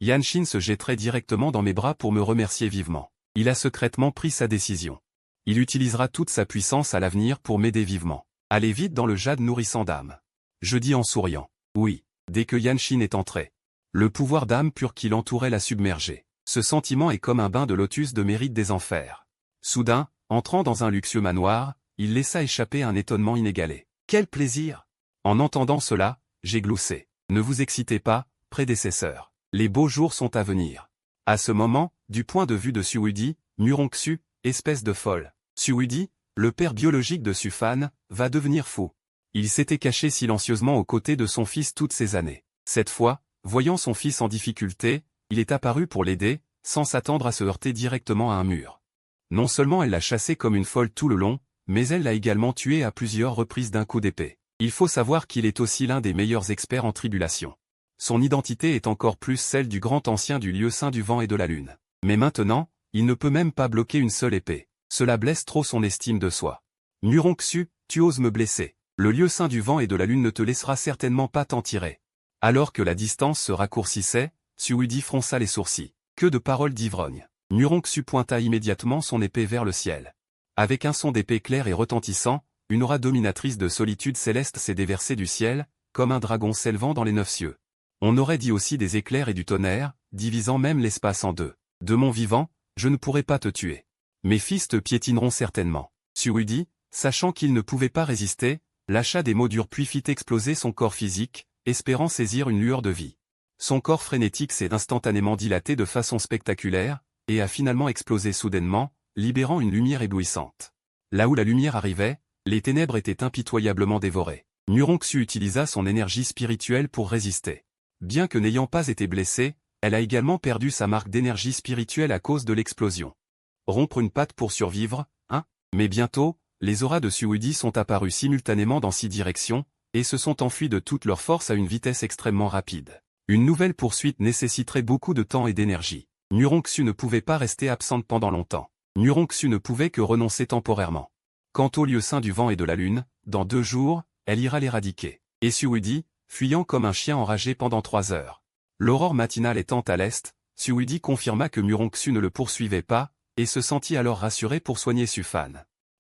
Yanshin se jetterait directement dans mes bras pour me remercier vivement. Il a secrètement pris sa décision. Il utilisera toute sa puissance à l'avenir pour m'aider vivement. Allez vite dans le jade nourrissant d'âme. Je dis en souriant. Oui, dès que Yanshin est entré. Le pouvoir d'âme pur qui l'entourait l'a submergé. Ce sentiment est comme un bain de lotus de mérite des enfers. Soudain, entrant dans un luxueux manoir, il laissa échapper un étonnement inégalé. Quel plaisir! En entendant cela, j'ai gloussé. Ne vous excitez pas, prédécesseur. Les beaux jours sont à venir. À ce moment, du point de vue de Suwudi, Muronksu, espèce de folle. Suwudi, le père biologique de Sufan, va devenir fou. Il s'était caché silencieusement aux côtés de son fils toutes ces années. Cette fois, voyant son fils en difficulté, il est apparu pour l'aider, sans s'attendre à se heurter directement à un mur. Non seulement elle l'a chassé comme une folle tout le long, mais elle l'a également tué à plusieurs reprises d'un coup d'épée. Il faut savoir qu'il est aussi l'un des meilleurs experts en tribulation. Son identité est encore plus celle du grand ancien du lieu saint du vent et de la lune. Mais maintenant, il ne peut même pas bloquer une seule épée. Cela blesse trop son estime de soi. Muronksu, tu oses me blesser. Le lieu saint du vent et de la lune ne te laissera certainement pas t'en tirer. Alors que la distance se raccourcissait, Suwudi fronça les sourcils. Que de paroles d'ivrogne. Muronksu pointa immédiatement son épée vers le ciel. Avec un son d'épée clair et retentissant, une aura dominatrice de solitude céleste s'est déversée du ciel, comme un dragon s'élevant dans les 9 cieux. On aurait dit aussi des éclairs et du tonnerre, divisant même l'espace en deux. De mon vivant, je ne pourrai pas te tuer. Mes fils te piétineront certainement. Suwudi, sachant qu'il ne pouvait pas résister, lâcha des mots durs puis fit exploser son corps physique, espérant saisir une lueur de vie. Son corps frénétique s'est instantanément dilaté de façon spectaculaire, et a finalement explosé soudainement, libérant une lumière éblouissante. Là où la lumière arrivait, les ténèbres étaient impitoyablement dévorées. Muronksu utilisa son énergie spirituelle pour résister. Bien que n'ayant pas été blessée, elle a également perdu sa marque d'énergie spirituelle à cause de l'explosion. Rompre une patte pour survivre, hein? Mais bientôt, les auras de Suwudi sont apparues simultanément dans 6 directions, et se sont enfuies de toute leur force à une vitesse extrêmement rapide. Une nouvelle poursuite nécessiterait beaucoup de temps et d'énergie. Muronksu ne pouvait pas rester absente pendant longtemps. Muronksu ne pouvait que renoncer temporairement. Quant au lieu saint du vent et de la lune, dans 2 jours, elle ira l'éradiquer. Et Suwudi, fuyant comme un chien enragé pendant 3 heures. L'aurore matinale étant à l'est, Suwudi confirma que Muronksu ne le poursuivait pas, et se sentit alors rassuré pour soigner Sufan.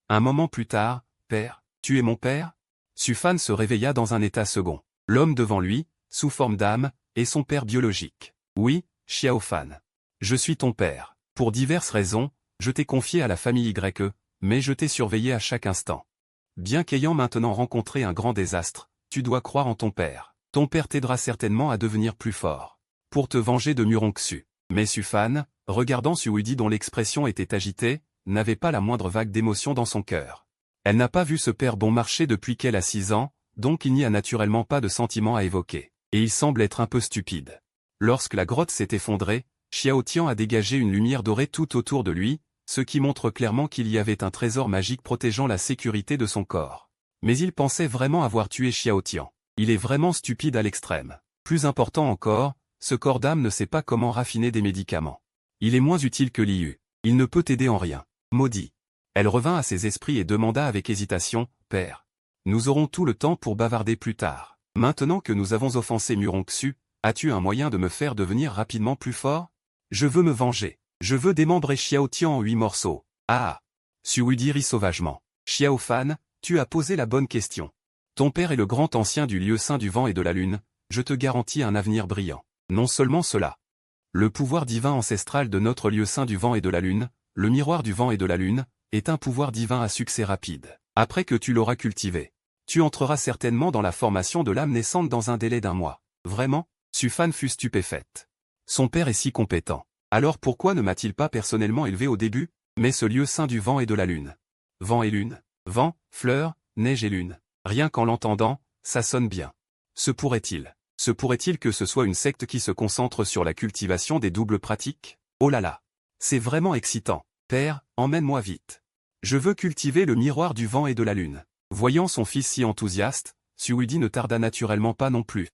Un moment plus tard, « Père, tu es mon père ?» Sufan se réveilla dans un état second. L'homme devant lui, sous forme d'âme, est son père biologique. « Oui, Xiaofan. Je suis ton père. Pour diverses raisons, je t'ai confié à la famille YE, mais je t'ai surveillé à chaque instant. Bien qu'ayant maintenant rencontré un grand désastre, tu dois croire en ton père. Ton père t'aidera certainement à devenir plus fort. Pour te venger de Muronksu. » Mais Sufan, regardant Suwudi dont l'expression était agitée, n'avait pas la moindre vague d'émotion dans son cœur. Elle n'a pas vu ce père bon marcher depuis qu'elle a 6 ans, donc il n'y a naturellement pas de sentiment à évoquer. Et il semble être un peu stupide. Lorsque la grotte s'est effondrée, Xiao Tian a dégagé une lumière dorée tout autour de lui, ce qui montre clairement qu'il y avait un trésor magique protégeant la sécurité de son corps. Mais il pensait vraiment avoir tué Xiao Tian. Il est vraiment stupide à l'extrême. Plus important encore, ce corps d'âme ne sait pas comment raffiner des médicaments. Il est moins utile que Liu. Il ne peut t'aider en rien. Maudit. Elle revint à ses esprits et demanda avec hésitation, « Père, nous aurons tout le temps pour bavarder plus tard. Maintenant que nous avons offensé Muronksu, as-tu un moyen de me faire devenir rapidement plus fort? Je veux me venger. Je veux démembrer Xiao Tian en 8 morceaux. » Ah! Suwudi rit sauvagement. Xiaofan, tu as posé la bonne question. Ton père est le grand ancien du lieu saint du vent et de la lune, je te garantis un avenir brillant. Non seulement cela. Le pouvoir divin ancestral de notre lieu saint du vent et de la lune, le miroir du vent et de la lune, est un pouvoir divin à succès rapide. Après que tu l'auras cultivé, tu entreras certainement dans la formation de l'âme naissante dans un délai d'1 mois. Vraiment? Sufan fut stupéfaite. Son père est si compétent. Alors pourquoi ne m'a-t-il pas personnellement élevé au début? Mais ce lieu saint du vent et de la lune. Vent et lune. Vent, fleurs, neige et lune. Rien qu'en l'entendant, ça sonne bien. Se pourrait-il que ce soit une secte qui se concentre sur la cultivation des doubles pratiques? Oh là là! C'est vraiment excitant. Père, emmène-moi vite. Je veux cultiver le miroir du vent et de la lune. Voyant son fils si enthousiaste, Suwudi ne tarda naturellement pas non plus.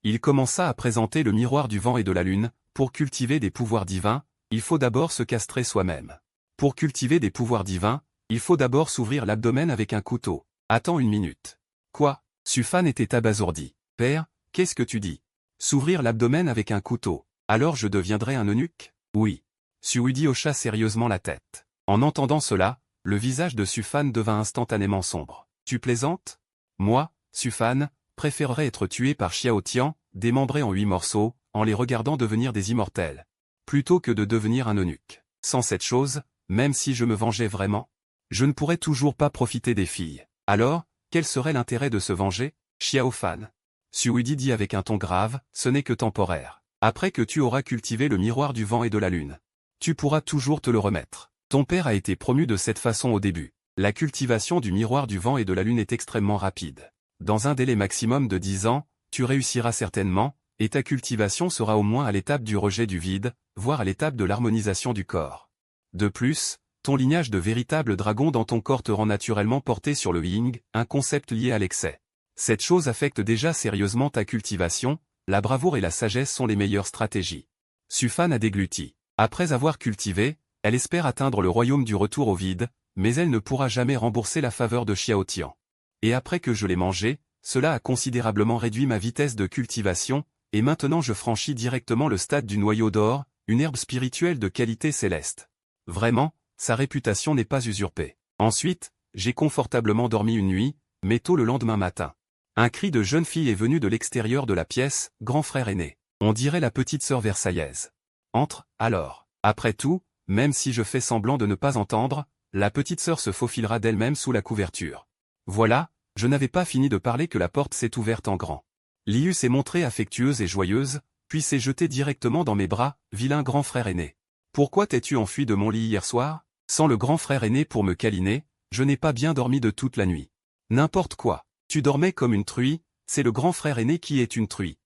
Il commença à présenter le miroir du vent et de la lune. Pour cultiver des pouvoirs divins, il faut d'abord se castrer soi-même. Pour cultiver des pouvoirs divins, il faut d'abord s'ouvrir l'abdomen avec un couteau. Attends 1 minute. Quoi? Sufan était abasourdi. Père, qu'est-ce que tu dis? S'ouvrir l'abdomen avec un couteau. Alors je deviendrai un eunuque? Oui. Suwudi hocha sérieusement la tête. En entendant cela, Le visage de Sufan devint instantanément sombre. Tu plaisantes? Moi, Sufan, préférerais être tué par Xiao Tian, démembré en 8 morceaux, en les regardant devenir des immortels, plutôt que de devenir un eunuque. Sans cette chose, même si je me vengeais vraiment, je ne pourrais toujours pas profiter des filles. Alors, quel serait l'intérêt de se venger? Xiao Fan. Suidi dit avec un ton grave, ce n'est que temporaire. Après que tu auras cultivé le miroir du vent et de la lune, tu pourras toujours te le remettre. Ton père a été promu de cette façon au début. La cultivation du miroir du vent et de la lune est extrêmement rapide. Dans un délai maximum de 10 ans, tu réussiras certainement, et ta cultivation sera au moins à l'étape du rejet du vide, voire à l'étape de l'harmonisation du corps. De plus, ton lignage de véritable dragon dans ton corps te rend naturellement porté sur le Ying, un concept lié à l'excès. Cette chose affecte déjà sérieusement ta cultivation, la bravoure et la sagesse sont les meilleures stratégies. Sufan a dégluti. Après avoir cultivé, elle espère atteindre le royaume du retour au vide, mais elle ne pourra jamais rembourser la faveur de Xiao Tian. Et après que je l'ai mangé, cela a considérablement réduit ma vitesse de cultivation, et maintenant je franchis directement le stade du noyau d'or, une herbe spirituelle de qualité céleste. Vraiment, sa réputation n'est pas usurpée. Ensuite, j'ai confortablement dormi une nuit, mais tôt le lendemain matin. Un cri de jeune fille est venu de l'extérieur de la pièce, grand frère aîné. On dirait la petite sœur versaillaise. Entre, alors. Après tout, même si je fais semblant de ne pas entendre, la petite sœur se faufilera d'elle-même sous la couverture. Voilà, je n'avais pas fini de parler que la porte s'est ouverte en grand. Liu s'est montrée affectueuse et joyeuse, puis s'est jetée directement dans mes bras, vilain grand frère aîné. Pourquoi t'es-tu enfui de mon lit hier soir? Sans le grand frère aîné pour me câliner, je n'ai pas bien dormi de toute la nuit. N'importe quoi. Tu dormais comme une truie, c'est le grand frère aîné qui est une truie.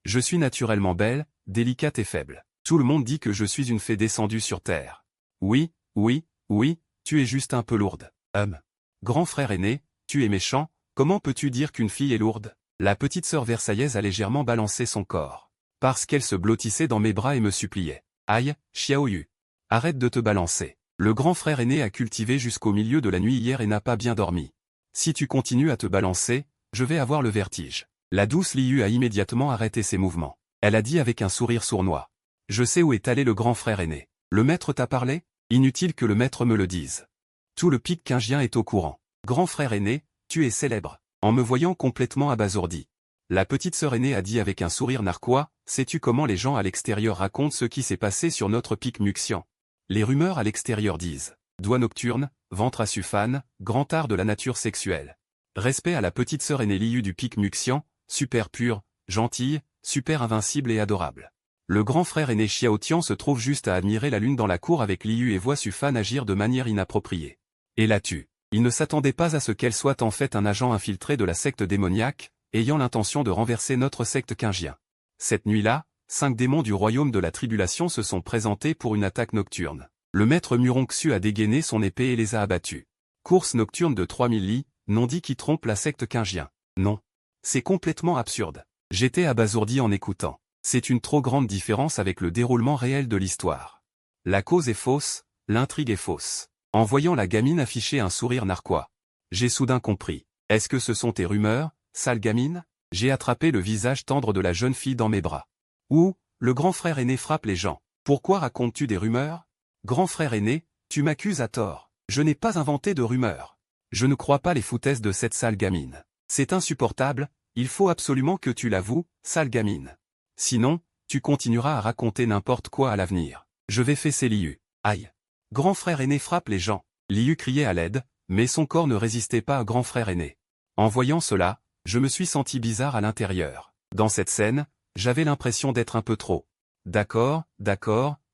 Je suis naturellement belle, délicate et faible. Tout le monde dit que je suis une fée descendue sur terre. Oui, tu es juste un peu lourde. Grand frère aîné, tu es méchant, comment peux-tu dire qu'une fille est lourde? La petite sœur versaillaise a légèrement balancé son corps. Parce qu'elle se blottissait dans mes bras et me suppliait. Aïe, Xiao Yu. Arrête de te balancer. Le grand frère aîné a cultivé jusqu'au milieu de la nuit hier et n'a pas bien dormi. Si tu continues à te balancer, je vais avoir le vertige. La douce Liu a immédiatement arrêté ses mouvements. Elle a dit avec un sourire sournois. Je sais où est allé le grand frère aîné. Le maître t'a parlé? Inutile que le maître me le dise. Tout le pic quingien est au courant. Grand frère aîné, tu es célèbre. En me voyant complètement abasourdi. La petite sœur aînée a dit avec un sourire narquois, sais-tu comment les gens à l'extérieur racontent ce qui s'est passé sur notre pic muxian? Les rumeurs à l'extérieur disent. Doigt nocturne, ventre à Sufan, grand art de la nature sexuelle. Respect à la petite sœur aînée Liu du pic muxian, super pure, gentille, super invincible et adorable. Le grand frère aîné Xiao Tian se trouve juste à admirer la lune dans la cour avec Liu et voit Sufan agir de manière inappropriée. Et la tue. Il ne s'attendait pas à ce qu'elle soit en fait un agent infiltré de la secte démoniaque, ayant l'intention de renverser notre secte quingien. Cette nuit-là, 5 démons du royaume de la tribulation se sont présentés pour une attaque nocturne. Le maître Muronxu a dégainé son épée et les a abattus. Course nocturne de 3000 lits, non dit qui trompe la secte quingien. Non. C'est complètement absurde. J'étais abasourdi en écoutant. C'est une trop grande différence avec le déroulement réel de l'histoire. La cause est fausse, l'intrigue est fausse. En voyant la gamine afficher un sourire narquois, j'ai soudain compris. Est-ce que ce sont tes rumeurs, sale gamine? J'ai attrapé le visage tendre de la jeune fille dans mes bras. Ouh, le grand frère aîné frappe les gens. Pourquoi racontes-tu des rumeurs? Grand frère aîné, tu m'accuses à tort. Je n'ai pas inventé de rumeurs. Je ne crois pas les foutaises de cette sale gamine. C'est insupportable, il faut absolument que tu l'avoues, sale gamine. Sinon, tu continueras à raconter n'importe quoi à l'avenir. Je vais fesser Liu. Aïe. Grand frère aîné frappe les gens. Liu criait à l'aide, mais son corps ne résistait pas à grand frère aîné. En voyant cela, je me suis senti bizarre à l'intérieur. Dans cette scène, j'avais l'impression d'être un peu trop. D'accord,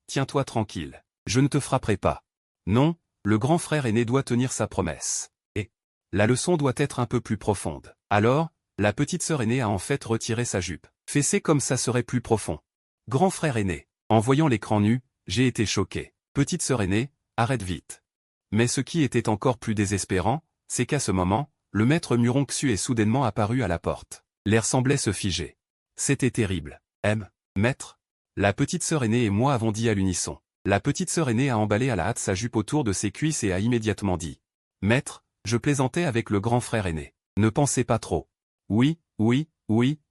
tiens-toi tranquille. Je ne te frapperai pas. Non, le grand frère aîné doit tenir sa promesse. Et la leçon doit être un peu plus profonde. Alors, la petite sœur aînée a en fait retiré sa jupe. Fesser comme ça serait plus profond. Grand frère aîné. En voyant l'écran nu, j'ai été choqué. Petite sœur aînée, arrête vite. Mais ce qui était encore plus désespérant, c'est qu'à ce moment, le maître Muronxu est soudainement apparu à la porte. L'air semblait se figer. C'était terrible. Maître? La petite sœur aînée et moi avons dit à l'unisson. La petite sœur aînée a emballé à la hâte sa jupe autour de ses cuisses et a immédiatement dit. Maître, je plaisantais avec le grand frère aîné. Ne pensez pas trop. Oui,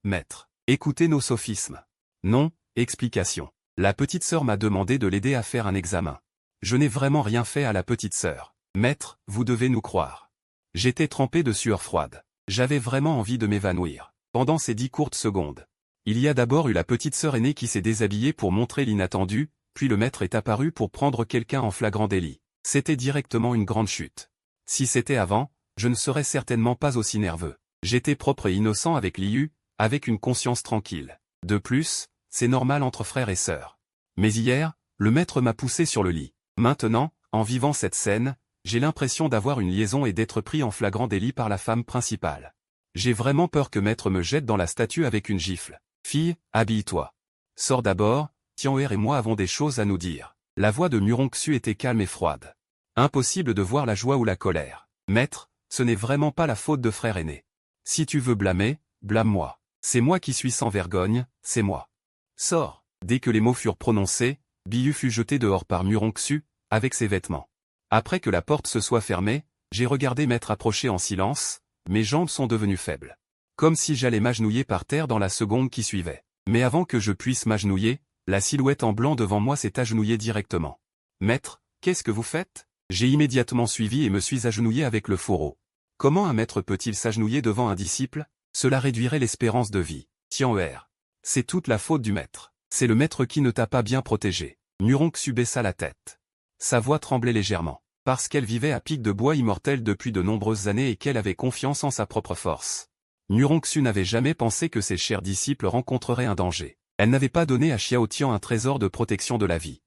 maître. Écoutez nos sophismes. Non, explication. La petite sœur m'a demandé de l'aider à faire un examen. Je n'ai vraiment rien fait à la petite sœur. Maître, vous devez nous croire. J'étais trempé de sueur froide. J'avais vraiment envie de m'évanouir. Pendant ces 10 courtes secondes. Il y a d'abord eu la petite sœur aînée qui s'est déshabillée pour montrer l'inattendu, puis le maître est apparu pour prendre quelqu'un en flagrant délit. C'était directement une grande chute. Si c'était avant, je ne serais certainement pas aussi nerveux. J'étais propre et innocent avec Liu, avec une conscience tranquille. De plus, c'est normal entre frères et sœurs. Mais hier, le maître m'a poussé sur le lit. Maintenant, en vivant cette scène, j'ai l'impression d'avoir une liaison et d'être pris en flagrant délit par la femme principale. J'ai vraiment peur que maître me jette dans la statue avec une gifle. Fille, habille-toi. Sors d'abord, Tian'er et moi avons des choses à nous dire. La voix de Muronxu était calme et froide. Impossible de voir la joie ou la colère. Maître, ce n'est vraiment pas la faute de frère aîné. Si tu veux blâmer, blâme-moi. C'est moi qui suis sans vergogne, c'est moi. Sors. Dès que les mots furent prononcés, Biyu fut jeté dehors par Muronxu, avec ses vêtements. Après que la porte se soit fermée, j'ai regardé maître approcher en silence, mes jambes sont devenues faibles. Comme si j'allais m'agenouiller par terre dans la seconde qui suivait. Mais avant que je puisse m'agenouiller, la silhouette en blanc devant moi s'est agenouillée directement. Maître, qu'est-ce que vous faites? J'ai immédiatement suivi et me suis agenouillé avec le fourreau. Comment un maître peut-il s'agenouiller devant un disciple? Cela réduirait l'espérance de vie. Tian'er. C'est toute la faute du maître. C'est le maître qui ne t'a pas bien protégé. Muronxu baissa la tête. Sa voix tremblait légèrement. Parce qu'elle vivait à pic de bois immortel depuis de nombreuses années et qu'elle avait confiance en sa propre force. Muronxu n'avait jamais pensé que ses chers disciples rencontreraient un danger. Elle n'avait pas donné à Xiao Tian un trésor de protection de la vie.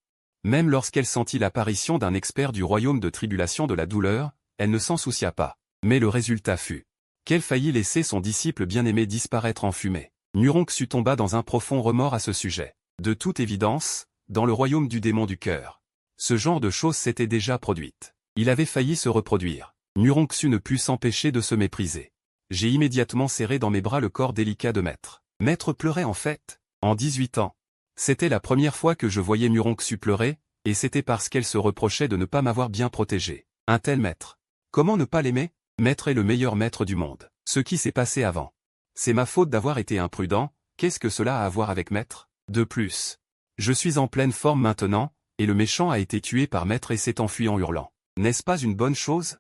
Même lorsqu'elle sentit l'apparition d'un expert du royaume de tribulation de la douleur, elle ne s'en soucia pas. Mais le résultat fut qu'elle faillit laisser son disciple bien-aimé disparaître en fumée. Muronxu tomba dans un profond remords à ce sujet. De toute évidence, dans le royaume du démon du cœur, ce genre de choses s'était déjà produite. Il avait failli se reproduire. Muronxu ne put s'empêcher de se mépriser. J'ai immédiatement serré dans mes bras le corps délicat de maître. Maître pleurait en fait. En 18 ans. C'était la première fois que je voyais Muronxu pleurer, et c'était parce qu'elle se reprochait de ne pas m'avoir bien protégé. Un tel maître. Comment ne pas l'aimer? Maître est le meilleur maître du monde. Ce qui s'est passé avant. C'est ma faute d'avoir été imprudent, qu'est-ce que cela a à voir avec maître? De plus. Je suis en pleine forme maintenant, et le méchant a été tué par maître et s'est enfui en hurlant. N'est-ce pas une bonne chose?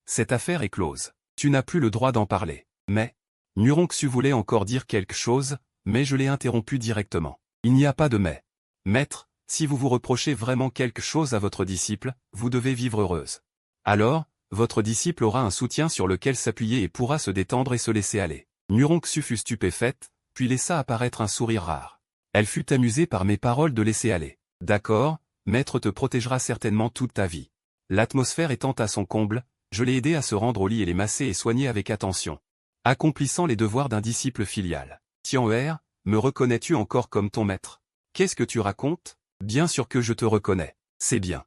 Cette affaire est close. Tu n'as plus le droit d'en parler. Mais... Muronxu voulait encore dire quelque chose, mais je l'ai interrompu directement. Il n'y a pas de mais. Maître, si vous vous reprochez vraiment quelque chose à votre disciple, vous devez vivre heureuse. Alors, votre disciple aura un soutien sur lequel s'appuyer et pourra se détendre et se laisser aller. Muronxu fut stupéfaite, puis laissa apparaître un sourire rare. Elle fut amusée par mes paroles de laisser aller. D'accord, maître te protégera certainement toute ta vie. L'atmosphère étant à son comble, je l'ai aidé à se rendre au lit et les masser et soigner avec attention. Accomplissant les devoirs d'un disciple filial. Tian'er, me reconnais-tu encore comme ton maître? Qu'est-ce que tu racontes? Bien sûr que je te reconnais. C'est bien.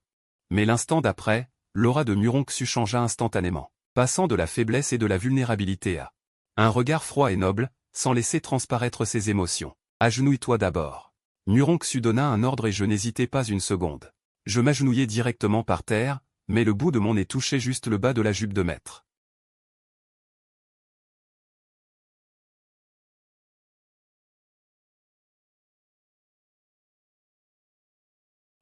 Mais l'instant d'après, l'aura de Muronxu changea instantanément, passant de la faiblesse et de la vulnérabilité à un regard froid et noble, sans laisser transparaître ses émotions. Agenouille-toi d'abord. Muronxu donna un ordre et je n'hésitai pas une seconde. Je m'agenouillai directement par terre, mais le bout de mon nez touchait juste le bas de la jupe de maître.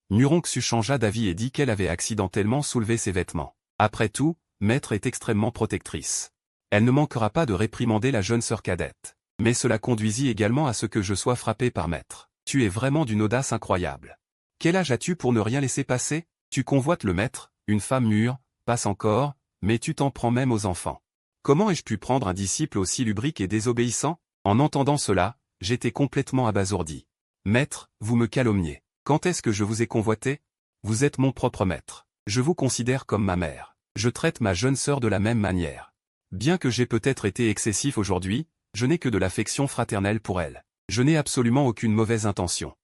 Muronxu changea d'avis et dit qu'elle avait accidentellement soulevé ses vêtements. Après tout, maître est extrêmement protectrice. Elle ne manquera pas de réprimander la jeune sœur cadette. Mais cela conduisit également à ce que je sois frappé par maître. Tu es vraiment d'une audace incroyable. Quel âge as-tu pour ne rien laisser passer? Tu convoites le maître, une femme mûre, passe encore, mais tu t'en prends même aux enfants. Comment ai-je pu prendre un disciple aussi lubrique et désobéissant? En entendant cela, j'étais complètement abasourdi. Maître, vous me calomniez. Quand est-ce que je vous ai convoité? Vous êtes mon propre maître. Je vous considère comme ma mère. Je traite ma jeune sœur de la même manière. Bien que j'ai peut-être été excessif aujourd'hui, je n'ai que de l'affection fraternelle pour elle. Je n'ai absolument aucune mauvaise intention.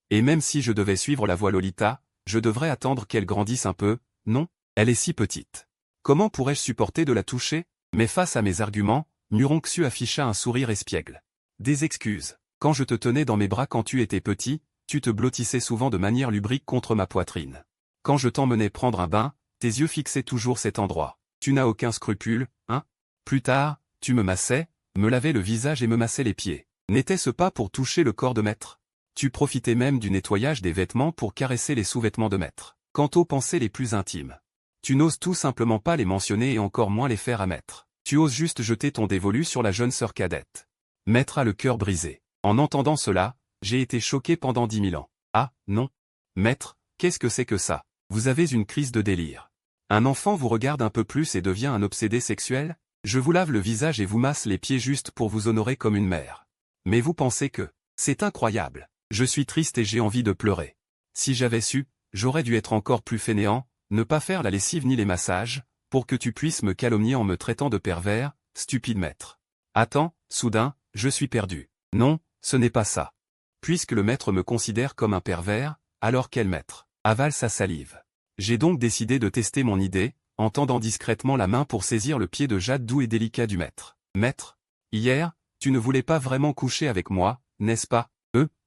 Et même si je devais suivre la voie Lolita, je devrais attendre qu'elle grandisse un peu, non? Elle est si petite. Comment pourrais-je supporter de la toucher? Mais face à mes arguments, Muronxu afficha un sourire espiègle. Des excuses. Quand je te tenais dans mes bras quand tu étais petit, tu te blottissais souvent de manière lubrique contre ma poitrine. Quand je t'emmenais prendre un bain, tes yeux fixaient toujours cet endroit. Tu n'as aucun scrupule, hein? Plus tard, tu me massais, me lavais le visage et me massais les pieds. N'était-ce pas pour toucher le corps de maître? Tu profitais même du nettoyage des vêtements pour caresser les sous-vêtements de maître. Quant aux pensées les plus intimes, Tu n'oses tout simplement pas les mentionner et encore moins les faire à maître. Tu oses juste jeter ton dévolu sur la jeune sœur cadette. Maître a le cœur brisé. En entendant cela, j'ai été choqué pendant 10 000 ans. Ah, non. Maître, qu'est-ce que c'est que ça? Vous avez une crise de délire. Un enfant vous regarde un peu plus et devient un obsédé sexuel? Je vous lave le visage et vous masse les pieds juste pour vous honorer comme une mère. Mais vous pensez que... C'est incroyable. Je suis triste et j'ai envie de pleurer. Si j'avais su, j'aurais dû être encore plus fainéant, ne pas faire la lessive ni les massages, pour que tu puisses me calomnier en me traitant de pervers, stupide maître. Attends, soudain, je suis perdu. Non, ce n'est pas ça. Puisque le maître me considère comme un pervers, alors quel maître? Avale sa salive. J'ai donc décidé de tester mon idée, en tendant discrètement la main pour saisir le pied de jade doux et délicat du maître. Maître, hier, tu ne voulais pas vraiment coucher avec moi, n'est-ce pas?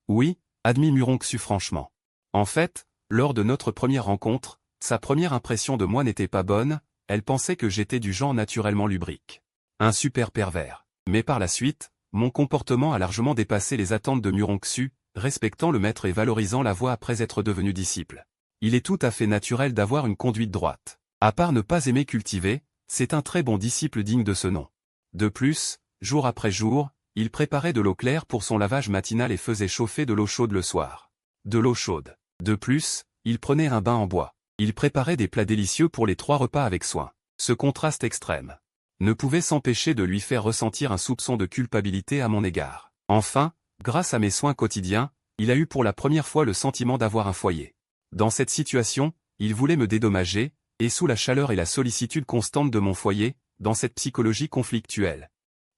Oui, admit Muronxu franchement. En fait, lors de notre première rencontre, sa première impression de moi n'était pas bonne, elle pensait que j'étais du genre naturellement lubrique. Un super pervers. Mais par la suite, mon comportement a largement dépassé les attentes de Muronxu, respectant le maître et valorisant la voix après être devenu disciple. Il est tout à fait naturel d'avoir une conduite droite. À part ne pas aimer cultiver, c'est un très bon disciple digne de ce nom. De plus, jour après jour, il préparait de l'eau claire pour son lavage matinal et faisait chauffer de l'eau chaude le soir. De l'eau chaude. De plus, il prenait un bain en bois. Il préparait des plats délicieux pour les 3 repas avec soin. Ce contraste extrême ne pouvait s'empêcher de lui faire ressentir un soupçon de culpabilité à mon égard. Enfin, grâce à mes soins quotidiens, il a eu pour la première fois le sentiment d'avoir un foyer. Dans cette situation, il voulait me dédommager, et sous la chaleur et la sollicitude constante de mon foyer, dans cette psychologie conflictuelle,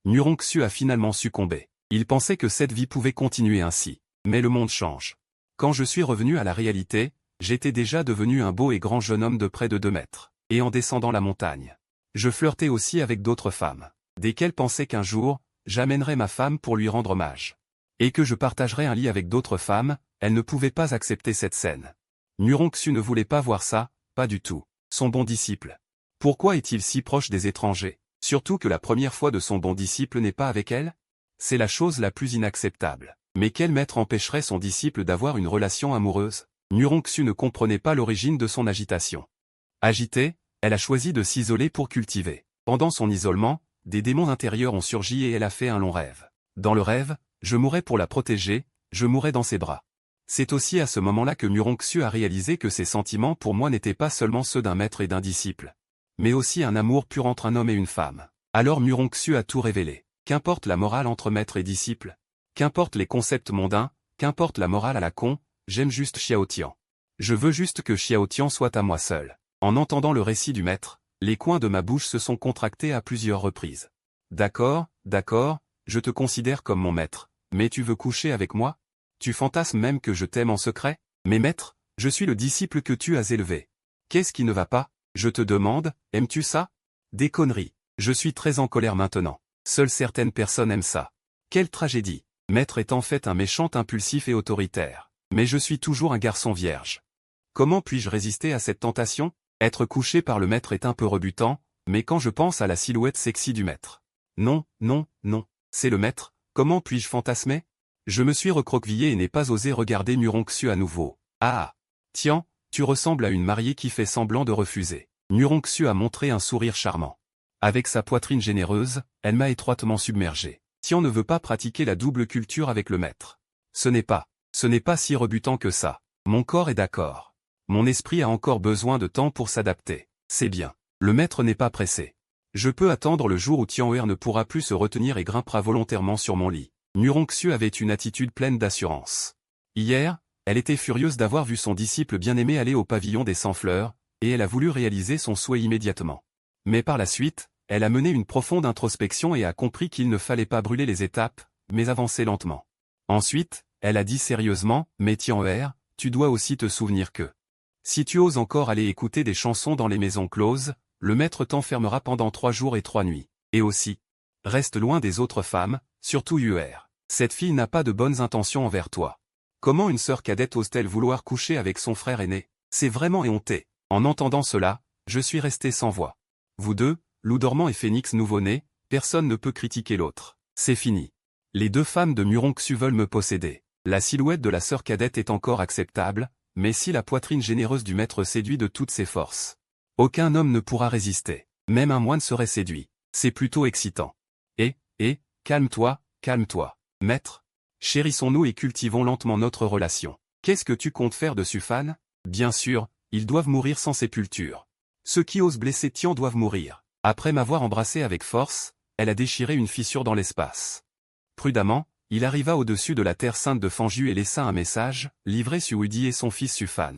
Muronxu a finalement succombé. Il pensait que cette vie pouvait continuer ainsi. Mais le monde change. Quand je suis revenu à la réalité, j'étais déjà devenu un beau et grand jeune homme de près de 2 mètres. Et en descendant la montagne, je flirtais aussi avec d'autres femmes, desquelles pensaient qu'un jour, j'amènerais ma femme pour lui rendre hommage. Et que je partagerais un lit avec d'autres femmes, elles ne pouvaient pas accepter cette scène. Muronxu ne voulait pas voir ça, pas du tout. Son bon disciple. Pourquoi est-il si proche des étrangers? Surtout que la première fois de son bon disciple n'est pas avec elle? C'est la chose la plus inacceptable. Mais quel maître empêcherait son disciple d'avoir une relation amoureuse? Muronxu ne comprenait pas l'origine de son agitation. Agitée, elle a choisi de s'isoler pour cultiver. Pendant son isolement, des démons intérieurs ont surgi et elle a fait un long rêve. Dans le rêve, je mourais pour la protéger, je mourais dans ses bras. C'est aussi à ce moment-là que Muronxu a réalisé que ses sentiments pour moi n'étaient pas seulement ceux d'un maître et d'un disciple, mais aussi un amour pur entre un homme et une femme. Alors Muronxu a tout révélé. Qu'importe la morale entre maître et disciple, qu'importe les concepts mondains, qu'importe la morale à la con, j'aime juste Xiaotian. Je veux juste que Xiaotian soit à moi seul. En entendant le récit du maître, les coins de ma bouche se sont contractés à plusieurs reprises. D'accord, je te considère comme mon maître, mais tu veux coucher avec moi? Tu fantasmes même que je t'aime en secret? Mais maître, je suis le disciple que tu as élevé. Qu'est-ce qui ne va pas? Je te demande, aimes-tu ça? Des conneries. Je suis très en colère maintenant. Seules certaines personnes aiment ça. Quelle tragédie. Maître est en fait un méchant impulsif et autoritaire. Mais je suis toujours un garçon vierge. Comment puis-je résister à cette tentation? Être couché par le maître est un peu rebutant, mais quand je pense à la silhouette sexy du maître. Non, c'est le maître, comment puis-je fantasmer? Je me suis recroquevillé et n'ai pas osé regarder Muronxu à nouveau. Ah! Tiens, tu ressembles à une mariée qui fait semblant de refuser. Muronxu a montré un sourire charmant. Avec sa poitrine généreuse, elle m'a étroitement submergé. Tian ne veut pas pratiquer la double culture avec le maître. Ce n'est pas si rebutant que ça. Mon corps est d'accord. Mon esprit a encore besoin de temps pour s'adapter. C'est bien. Le maître n'est pas pressé. Je peux attendre le jour où Tian'er ne pourra plus se retenir et grimpera volontairement sur mon lit. Muronxu avait une attitude pleine d'assurance. Hier, elle était furieuse d'avoir vu son disciple bien-aimé aller au pavillon des 100 fleurs, et elle a voulu réaliser son souhait immédiatement. Mais par la suite, elle a mené une profonde introspection et a compris qu'il ne fallait pas brûler les étapes, mais avancer lentement. Ensuite, elle a dit sérieusement, mais Tian'er, tu dois aussi te souvenir que si tu oses encore aller écouter des chansons dans les maisons closes, le maître t'enfermera pendant 3 jours et 3 nuits. Et aussi, reste loin des autres femmes, surtout Yuer. Cette fille n'a pas de bonnes intentions envers toi. Comment une sœur cadette ose-t-elle vouloir coucher avec son frère aîné? C'est vraiment éhonté. En entendant cela, je suis resté sans voix. Vous deux, loup dormant et phénix nouveau-né, personne ne peut critiquer l'autre. C'est fini. Les 2 femmes de Muronxu veulent me posséder. La silhouette de la sœur cadette est encore acceptable, mais si la poitrine généreuse du maître séduit de toutes ses forces. Aucun homme ne pourra résister. Même un moine serait séduit. C'est plutôt excitant. Calme-toi, calme-toi. Maître. Chérissons-nous et cultivons lentement notre relation. Qu'est-ce que tu comptes faire de Sufan? Bien sûr, ils doivent mourir sans sépulture. Ceux qui osent blesser Tian doivent mourir. Après m'avoir embrassé avec force, elle a déchiré une fissure dans l'espace. Prudemment, il arriva au-dessus de la terre sainte de Fanju et laissa un message, livré sur Udi et son fils Sufan.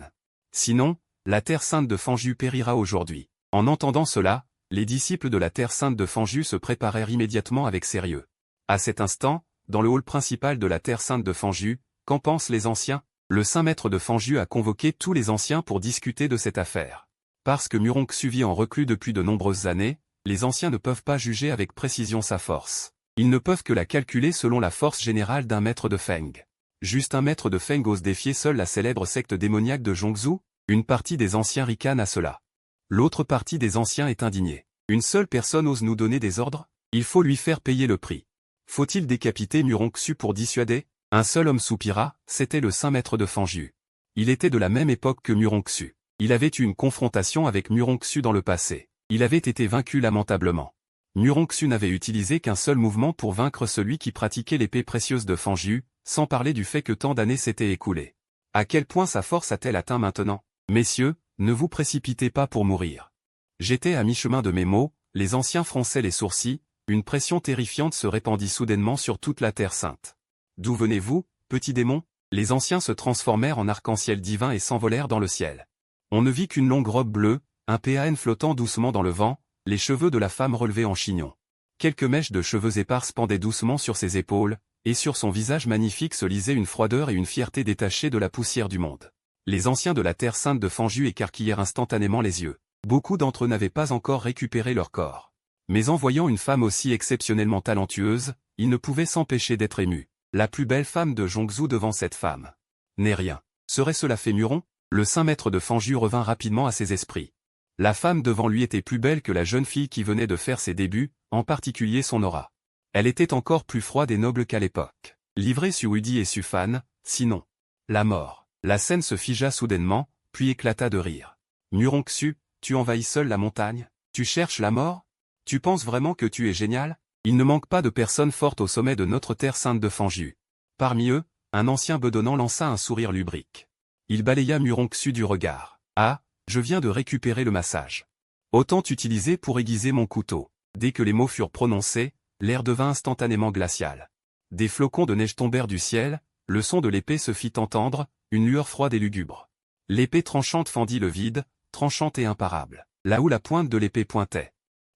Sinon, la terre sainte de Fanju périra aujourd'hui. En entendant cela, les disciples de la terre sainte de Fanju se préparèrent immédiatement avec sérieux. À cet instant, dans le hall principal de la terre sainte de Fanju, qu'en pensent les anciens? Le saint maître de Fanju a convoqué tous les anciens pour discuter de cette affaire. Parce que Muronxu vit en reclus depuis de nombreuses années, les anciens ne peuvent pas juger avec précision sa force. Ils ne peuvent que la calculer selon la force générale d'un maître de Feng. Juste un maître de Feng ose défier seul la célèbre secte démoniaque de Zhongzhou? Une partie des anciens ricanent à cela. L'autre partie des anciens est indignée. Une seule personne ose nous donner des ordres? Il faut lui faire payer le prix. Faut-il décapiter Muronxu pour dissuader? Un seul homme soupira, c'était le saint maître de Fanju. Il était de la même époque que Muronxu. Il avait eu une confrontation avec Muronxu dans le passé. Il avait été vaincu lamentablement. Muronxu n'avait utilisé qu'un seul mouvement pour vaincre celui qui pratiquait l'épée précieuse de Fanju, sans parler du fait que tant d'années s'étaient écoulées. À quel point sa force a-t-elle atteint maintenant? Messieurs, ne vous précipitez pas pour mourir. J'étais à mi-chemin de mes mots, les anciens fronçaient les sourcils, une pression terrifiante se répandit soudainement sur toute la terre sainte. D'où venez-vous, petit démon? Les anciens se transformèrent en arc-en-ciel divin et s'envolèrent dans le ciel. On ne vit qu'une longue robe bleue, un PAN flottant doucement dans le vent, les cheveux de la femme relevés en chignon. Quelques mèches de cheveux épars pendaient doucement sur ses épaules, et sur son visage magnifique se lisaient une froideur et une fierté détachées de la poussière du monde. Les anciens de la terre sainte de Fanju écarquillèrent instantanément les yeux. Beaucoup d'entre eux n'avaient pas encore récupéré leur corps. Mais en voyant une femme aussi exceptionnellement talentueuse, ils ne pouvaient s'empêcher d'être émus. La plus belle femme de Zhongzhou devant cette femme. N'est rien. Serait-ce la fée Muron? Le saint maître de Fanju revint rapidement à ses esprits. La femme devant lui était plus belle que la jeune fille qui venait de faire ses débuts, en particulier son aura. Elle était encore plus froide et noble qu'à l'époque. Livrée sur Udi et Sufan, sinon. La mort. La scène se figea soudainement, puis éclata de rire. Muronxu, tu envahis seul la montagne? Tu cherches la mort? Tu penses vraiment que tu es génial? Il ne manque pas de personnes fortes au sommet de notre terre sainte de Fanju. Parmi eux, un ancien bedonnant lança un sourire lubrique. Il balaya Muronxu du regard. Ah, je viens de récupérer le massage. Autant t'utiliser pour aiguiser mon couteau. Dès que les mots furent prononcés, l'air devint instantanément glacial. Des flocons de neige tombèrent du ciel, le son de l'épée se fit entendre, une lueur froide et lugubre. L'épée tranchante fendit le vide, tranchante et imparable, là où la pointe de l'épée pointait.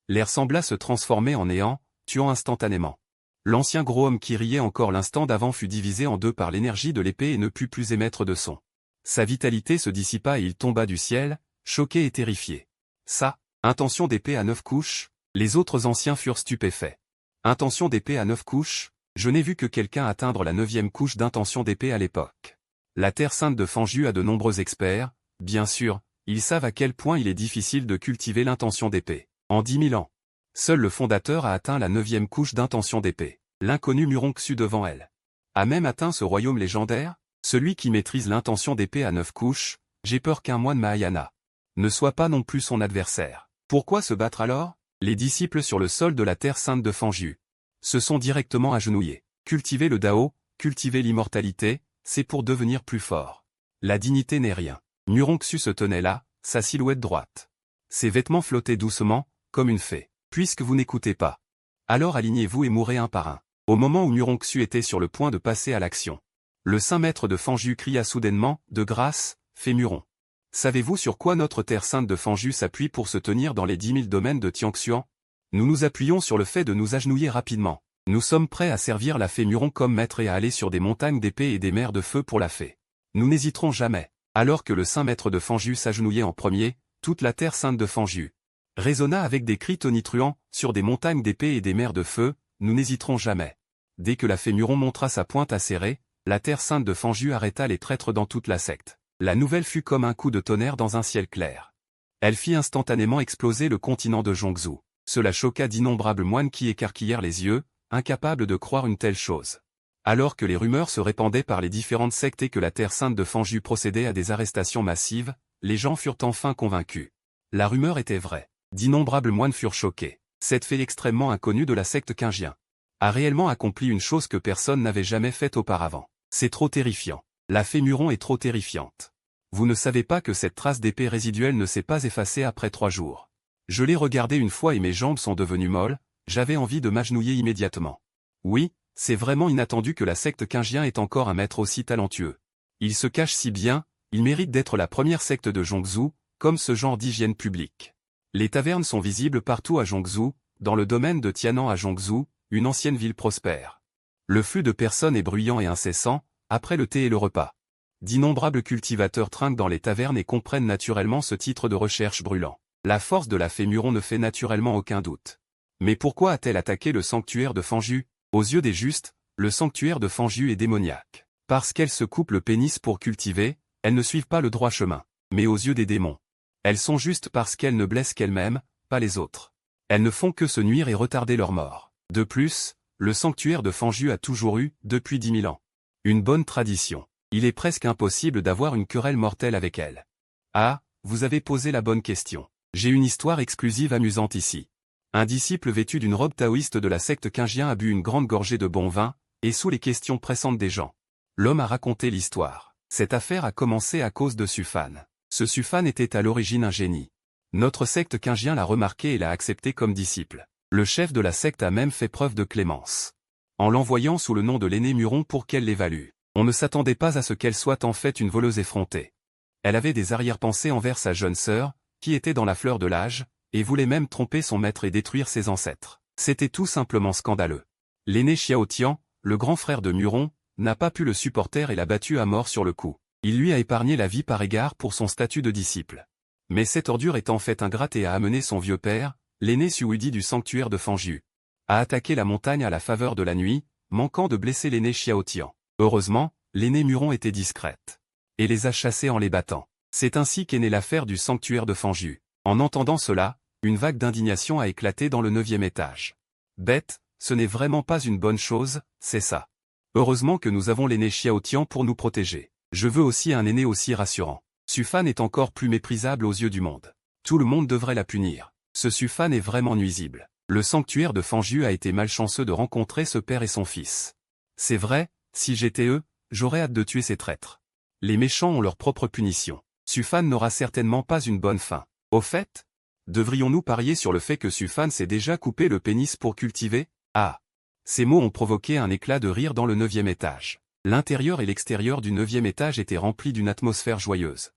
L'air sembla se transformer en néant, tuant instantanément. L'ancien gros homme qui riait encore l'instant d'avant fut divisé en deux par l'énergie de l'épée et ne put plus émettre de son. Sa vitalité se dissipa et il tomba du ciel, choqué et terrifié. Ça, intention d'épée à 9 couches, les autres anciens furent stupéfaits. Intention d'épée à 9 couches, je n'ai vu que quelqu'un atteindre la 9e couche d'intention d'épée à l'époque. La terre sainte de Fanju a de nombreux experts, bien sûr, ils savent à quel point il est difficile de cultiver l'intention d'épée. En 10 000 ans. Seul le fondateur a atteint la 9e couche d'intention d'épée. L'inconnu Muronxu devant elle. A même atteint ce royaume légendaire? Celui qui maîtrise l'intention d'épée à 9 couches, j'ai peur qu'un moine Mahayana ne soit pas non plus son adversaire. Pourquoi se battre alors? Les disciples sur le sol de la terre sainte de Fanju se sont directement agenouillés. Cultiver le Dao, cultiver l'immortalité, c'est pour devenir plus fort. La dignité n'est rien. Muronxu se tenait là, sa silhouette droite. Ses vêtements flottaient doucement, comme une fée. Puisque vous n'écoutez pas, alors alignez-vous et mourrez un par un. Au moment où Muronxu était sur le point de passer à l'action, le saint maître de Fanju cria soudainement, de grâce, fée Muron. Savez-vous sur quoi notre terre sainte de Fanju s'appuie pour se tenir dans les 10 000 domaines de Tianxuan? Nous nous appuyons sur le fait de nous agenouiller rapidement. Nous sommes prêts à servir la fée Muron comme maître et à aller sur des montagnes d'épée et des mers de feu pour la fée. Nous n'hésiterons jamais. Alors que le saint maître de Fanju s'agenouillait en premier, toute la terre sainte de Fanju résonna avec des cris tonitruants, sur des montagnes d'épée et des mers de feu, nous n'hésiterons jamais. Dès que la fée Muron montra sa pointe acérée, la terre sainte de Fanju arrêta les traîtres dans toute la secte. La nouvelle fut comme un coup de tonnerre dans un ciel clair. Elle fit instantanément exploser le continent de Zhongzhou. Cela choqua d'innombrables moines qui écarquillèrent les yeux, incapables de croire une telle chose. Alors que les rumeurs se répandaient par les différentes sectes et que la terre sainte de Fanju procédait à des arrestations massives, les gens furent enfin convaincus. La rumeur était vraie. D'innombrables moines furent choqués. Cette fée extrêmement inconnue de la secte Qingien a réellement accompli une chose que personne n'avait jamais faite auparavant. C'est trop terrifiant. La fée Muron est trop terrifiante. Vous ne savez pas que cette trace d'épée résiduelle ne s'est pas effacée après 3 jours. Je l'ai regardée une fois et mes jambes sont devenues molles, j'avais envie de m'agenouiller immédiatement. Oui, c'est vraiment inattendu que la secte Qingien ait encore un maître aussi talentueux. Il se cache si bien, il mérite d'être la première secte de Zhongzhou, comme ce genre d'hygiène publique. Les tavernes sont visibles partout à Zhongzhou, dans le domaine de Tianan à Zhongzhou, une ancienne ville prospère. Le flux de personnes est bruyant et incessant, après le thé et le repas. D'innombrables cultivateurs trinquent dans les tavernes et comprennent naturellement ce titre de recherche brûlant. La force de la fée Muron ne fait naturellement aucun doute. Mais pourquoi a-t-elle attaqué le sanctuaire de Fanju? Aux yeux des justes, le sanctuaire de Fanju est démoniaque. Parce qu'elles se coupent le pénis pour cultiver, elles ne suivent pas le droit chemin. Mais aux yeux des démons, elles sont justes parce qu'elles ne blessent qu'elles-mêmes, pas les autres. Elles ne font que se nuire et retarder leur mort. De plus, le sanctuaire de Fanju a toujours eu, depuis 10 000 ans, une bonne tradition. Il est presque impossible d'avoir une querelle mortelle avec elle. Ah, vous avez posé la bonne question. J'ai une histoire exclusive amusante ici. Un disciple vêtu d'une robe taoïste de la secte Qingien a bu une grande gorgée de bon vin, et sous les questions pressantes des gens, l'homme a raconté l'histoire. Cette affaire a commencé à cause de Sufan. Ce Sufan était à l'origine un génie. Notre secte Qingien l'a remarqué et l'a accepté comme disciple. Le chef de la secte a même fait preuve de clémence, en l'envoyant sous le nom de l'aînée Muron pour qu'elle l'évalue. On ne s'attendait pas à ce qu'elle soit en fait une voleuse effrontée. Elle avait des arrière-pensées envers sa jeune sœur, qui était dans la fleur de l'âge, et voulait même tromper son maître et détruire ses ancêtres. C'était tout simplement scandaleux. L'aîné Xiao Tian, le grand frère de Muron, n'a pas pu le supporter et l'a battu à mort sur le coup. Il lui a épargné la vie par égard pour son statut de disciple. Mais cette ordure est en fait ingrate et a amené son vieux père, l'aîné Suudi du sanctuaire de Fanju, à attaquer la montagne à la faveur de la nuit, manquant de blesser l'aîné Xiao Tian. Heureusement, l'aîné Muron était discrète, et les a chassés en les battant. C'est ainsi qu'est née l'affaire du sanctuaire de Fanju. En entendant cela, une vague d'indignation a éclaté dans le 9e étage. Bête, ce n'est vraiment pas une bonne chose, c'est ça. Heureusement que nous avons l'aîné Xiao Tian pour nous protéger. Je veux aussi un aîné aussi rassurant. Sufan est encore plus méprisable aux yeux du monde. Tout le monde devrait la punir. Ce Sufan est vraiment nuisible. Le sanctuaire de Fanju a été malchanceux de rencontrer ce père et son fils. C'est vrai, si j'étais eux, j'aurais hâte de tuer ces traîtres. Les méchants ont leur propre punition. Sufan n'aura certainement pas une bonne fin. Au fait, devrions-nous parier sur le fait que Sufan s'est déjà coupé le pénis pour cultiver? Ah! Ces mots ont provoqué un éclat de rire dans le 9e étage. L'intérieur et l'extérieur du 9e étage étaient remplis d'une atmosphère joyeuse.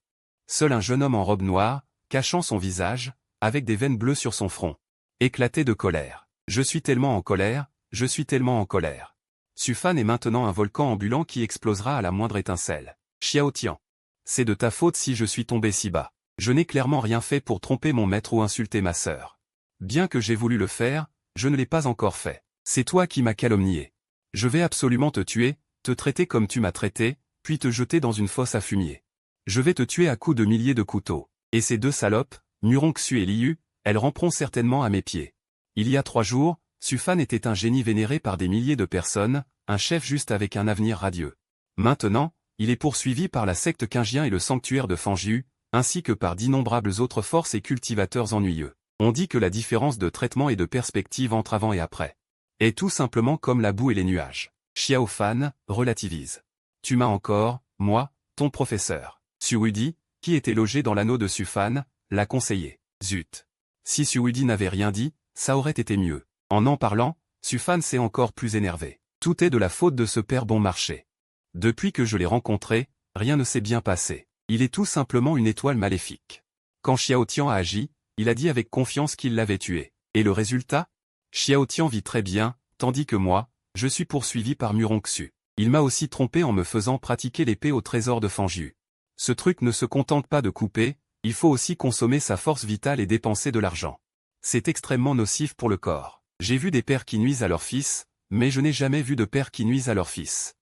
Seul un jeune homme en robe noire, cachant son visage, avec des veines bleues sur son front, éclatait de colère. Je suis tellement en colère, je suis tellement en colère. Sufan est maintenant un volcan ambulant qui explosera à la moindre étincelle. Xiao Tian. C'est de ta faute si je suis tombé si bas. Je n'ai clairement rien fait pour tromper mon maître ou insulter ma sœur. Bien que j'ai voulu le faire, je ne l'ai pas encore fait. C'est toi qui m'as calomnié. Je vais absolument te tuer, te traiter comme tu m'as traité, puis te jeter dans une fosse à fumier. Je vais te tuer à coups de milliers de couteaux. Et ces 2 salopes, Muron Xu et Liu, elles ramperont certainement à mes pieds. Il y a 3 jours, Sufan était un génie vénéré par des milliers de personnes, un chef juste avec un avenir radieux. Maintenant, il est poursuivi par la secte Qingien et le sanctuaire de Fanju, ainsi que par d'innombrables autres forces et cultivateurs ennuyeux. On dit que la différence de traitement et de perspective entre avant et après est tout simplement comme la boue et les nuages. Xiao Fan, relativise. Tu m'as encore, moi, ton professeur. Suudi, qui était logé dans l'anneau de Sufan, l'a conseillé. Zut. Si Suudi n'avait rien dit, ça aurait été mieux. En parlant, Sufan s'est encore plus énervé. Tout est de la faute de ce père bon marché. Depuis que je l'ai rencontré, rien ne s'est bien passé. Il est tout simplement une étoile maléfique. Quand Xiao Tian a agi, il a dit avec confiance qu'il l'avait tué. Et le résultat? Xiao Tian vit très bien, tandis que moi, je suis poursuivi par Muron Xu. Il m'a aussi trompé en me faisant pratiquer l'épée au trésor de Fanju. Ce truc ne se contente pas de couper, il faut aussi consommer sa force vitale et dépenser de l'argent. C'est extrêmement nocif pour le corps. J'ai vu des pères qui nuisent à leurs fils, mais je n'ai jamais vu de pères qui nuisent à leurs fils.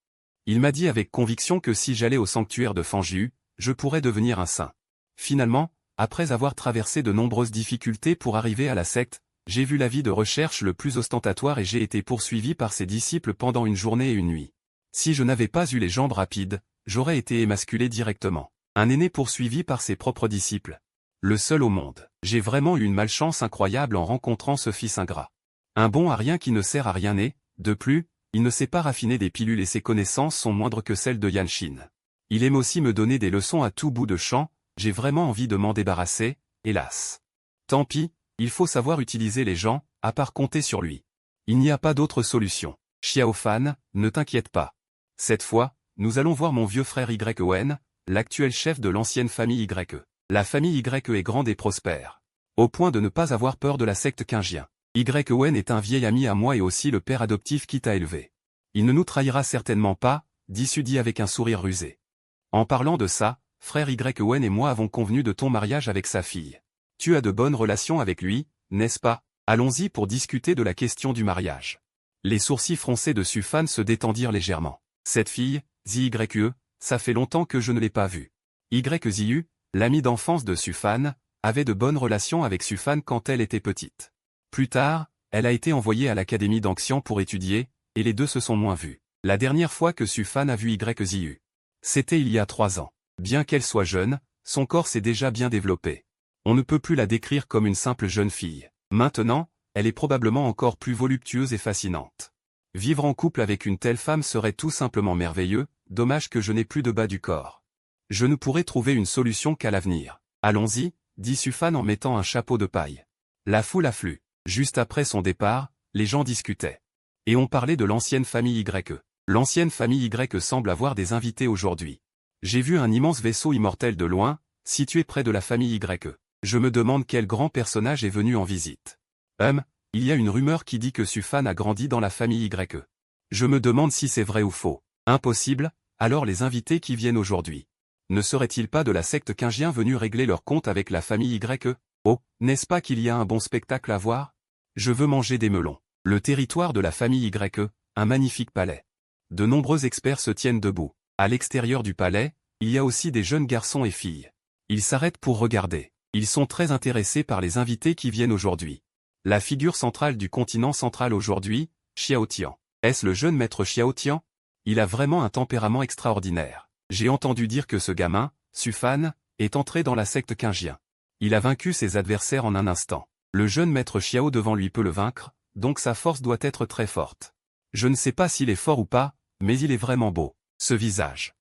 Il m'a dit avec conviction que si j'allais au sanctuaire de Fanju, je pourrais devenir un saint. Finalement, après avoir traversé de nombreuses difficultés pour arriver à la secte, j'ai vu la vie de recherche le plus ostentatoire et j'ai été poursuivi par ses disciples pendant une journée et une nuit. Si je n'avais pas eu les jambes rapides, j'aurais été émasculé directement. Un aîné poursuivi par ses propres disciples. Le seul au monde. J'ai vraiment eu une malchance incroyable en rencontrant ce fils ingrat. Un bon à rien qui ne sert à rien et, de plus, il ne sait pas raffiner des pilules et ses connaissances sont moindres que celles de Yanshin. Il aime aussi me donner des leçons à tout bout de champ, j'ai vraiment envie de m'en débarrasser, hélas. Tant pis, il faut savoir utiliser les gens, à part compter sur lui. Il n'y a pas d'autre solution. Xiao Fan, ne t'inquiète pas. Cette fois, nous allons voir mon vieux frère Yen, l'actuel chef de l'ancienne famille Ye. La famille Ye est grande et prospère. Au point de ne pas avoir peur de la secte Qingien. Yen est un vieil ami à moi et aussi le père adoptif qui t'a élevé. Il ne nous trahira certainement pas, dit Sudi avec un sourire rusé. En parlant de ça, frère Yen et moi avons convenu de ton mariage avec sa fille. Tu as de bonnes relations avec lui, n'est-ce pas? Allons-y pour discuter de la question du mariage. Les sourcils froncés de Sufan se détendirent légèrement. Cette fille, Zi Ye, ça fait longtemps que je ne l'ai pas vue. Ziyu, l'amie d'enfance de Sufan, avait de bonnes relations avec Sufan quand elle était petite. Plus tard, elle a été envoyée à l'académie d'Anxian pour étudier, et les deux se sont moins vus. La dernière fois que Sufan a vu Ziyu. C'était il y a 3 ans. Bien qu'elle soit jeune, son corps s'est déjà bien développé. On ne peut plus la décrire comme une simple jeune fille. Maintenant, elle est probablement encore plus voluptueuse et fascinante. Vivre en couple avec une telle femme serait tout simplement merveilleux, dommage que je n'ai plus de bas du corps. Je ne pourrai trouver une solution qu'à l'avenir. Allons-y, dit Sufan en mettant un chapeau de paille. La foule afflue. Juste après son départ, les gens discutaient. Et on parlait de l'ancienne famille Ye. L'ancienne famille Y semble avoir des invités aujourd'hui. J'ai vu un immense vaisseau immortel de loin, situé près de la famille Y. Je me demande quel grand personnage est venu en visite. Il y a une rumeur qui dit que Sufan a grandi dans la famille Y. Je me demande si c'est vrai ou faux. Impossible, alors les invités qui viennent aujourd'hui. Ne seraient-ils pas de la secte Qingien venus régler leur compte avec la famille Y? Oh, n'est-ce pas qu'il y a un bon spectacle à voir? Je veux manger des melons. Le territoire de la famille Y, un magnifique palais. De nombreux experts se tiennent debout. À l'extérieur du palais, il y a aussi des jeunes garçons et filles. Ils s'arrêtent pour regarder. Ils sont très intéressés par les invités qui viennent aujourd'hui. La figure centrale du continent central aujourd'hui, Xiao Tian. Est-ce le jeune maître Xiao Tian? Il a vraiment un tempérament extraordinaire. J'ai entendu dire que ce gamin, Sufan, est entré dans la secte Qingien. Il a vaincu ses adversaires en un instant. Le jeune maître Xiao devant lui peut le vaincre, donc sa force doit être très forte. Je ne sais pas s'il est fort ou pas, mais il est vraiment beau. Ce visage.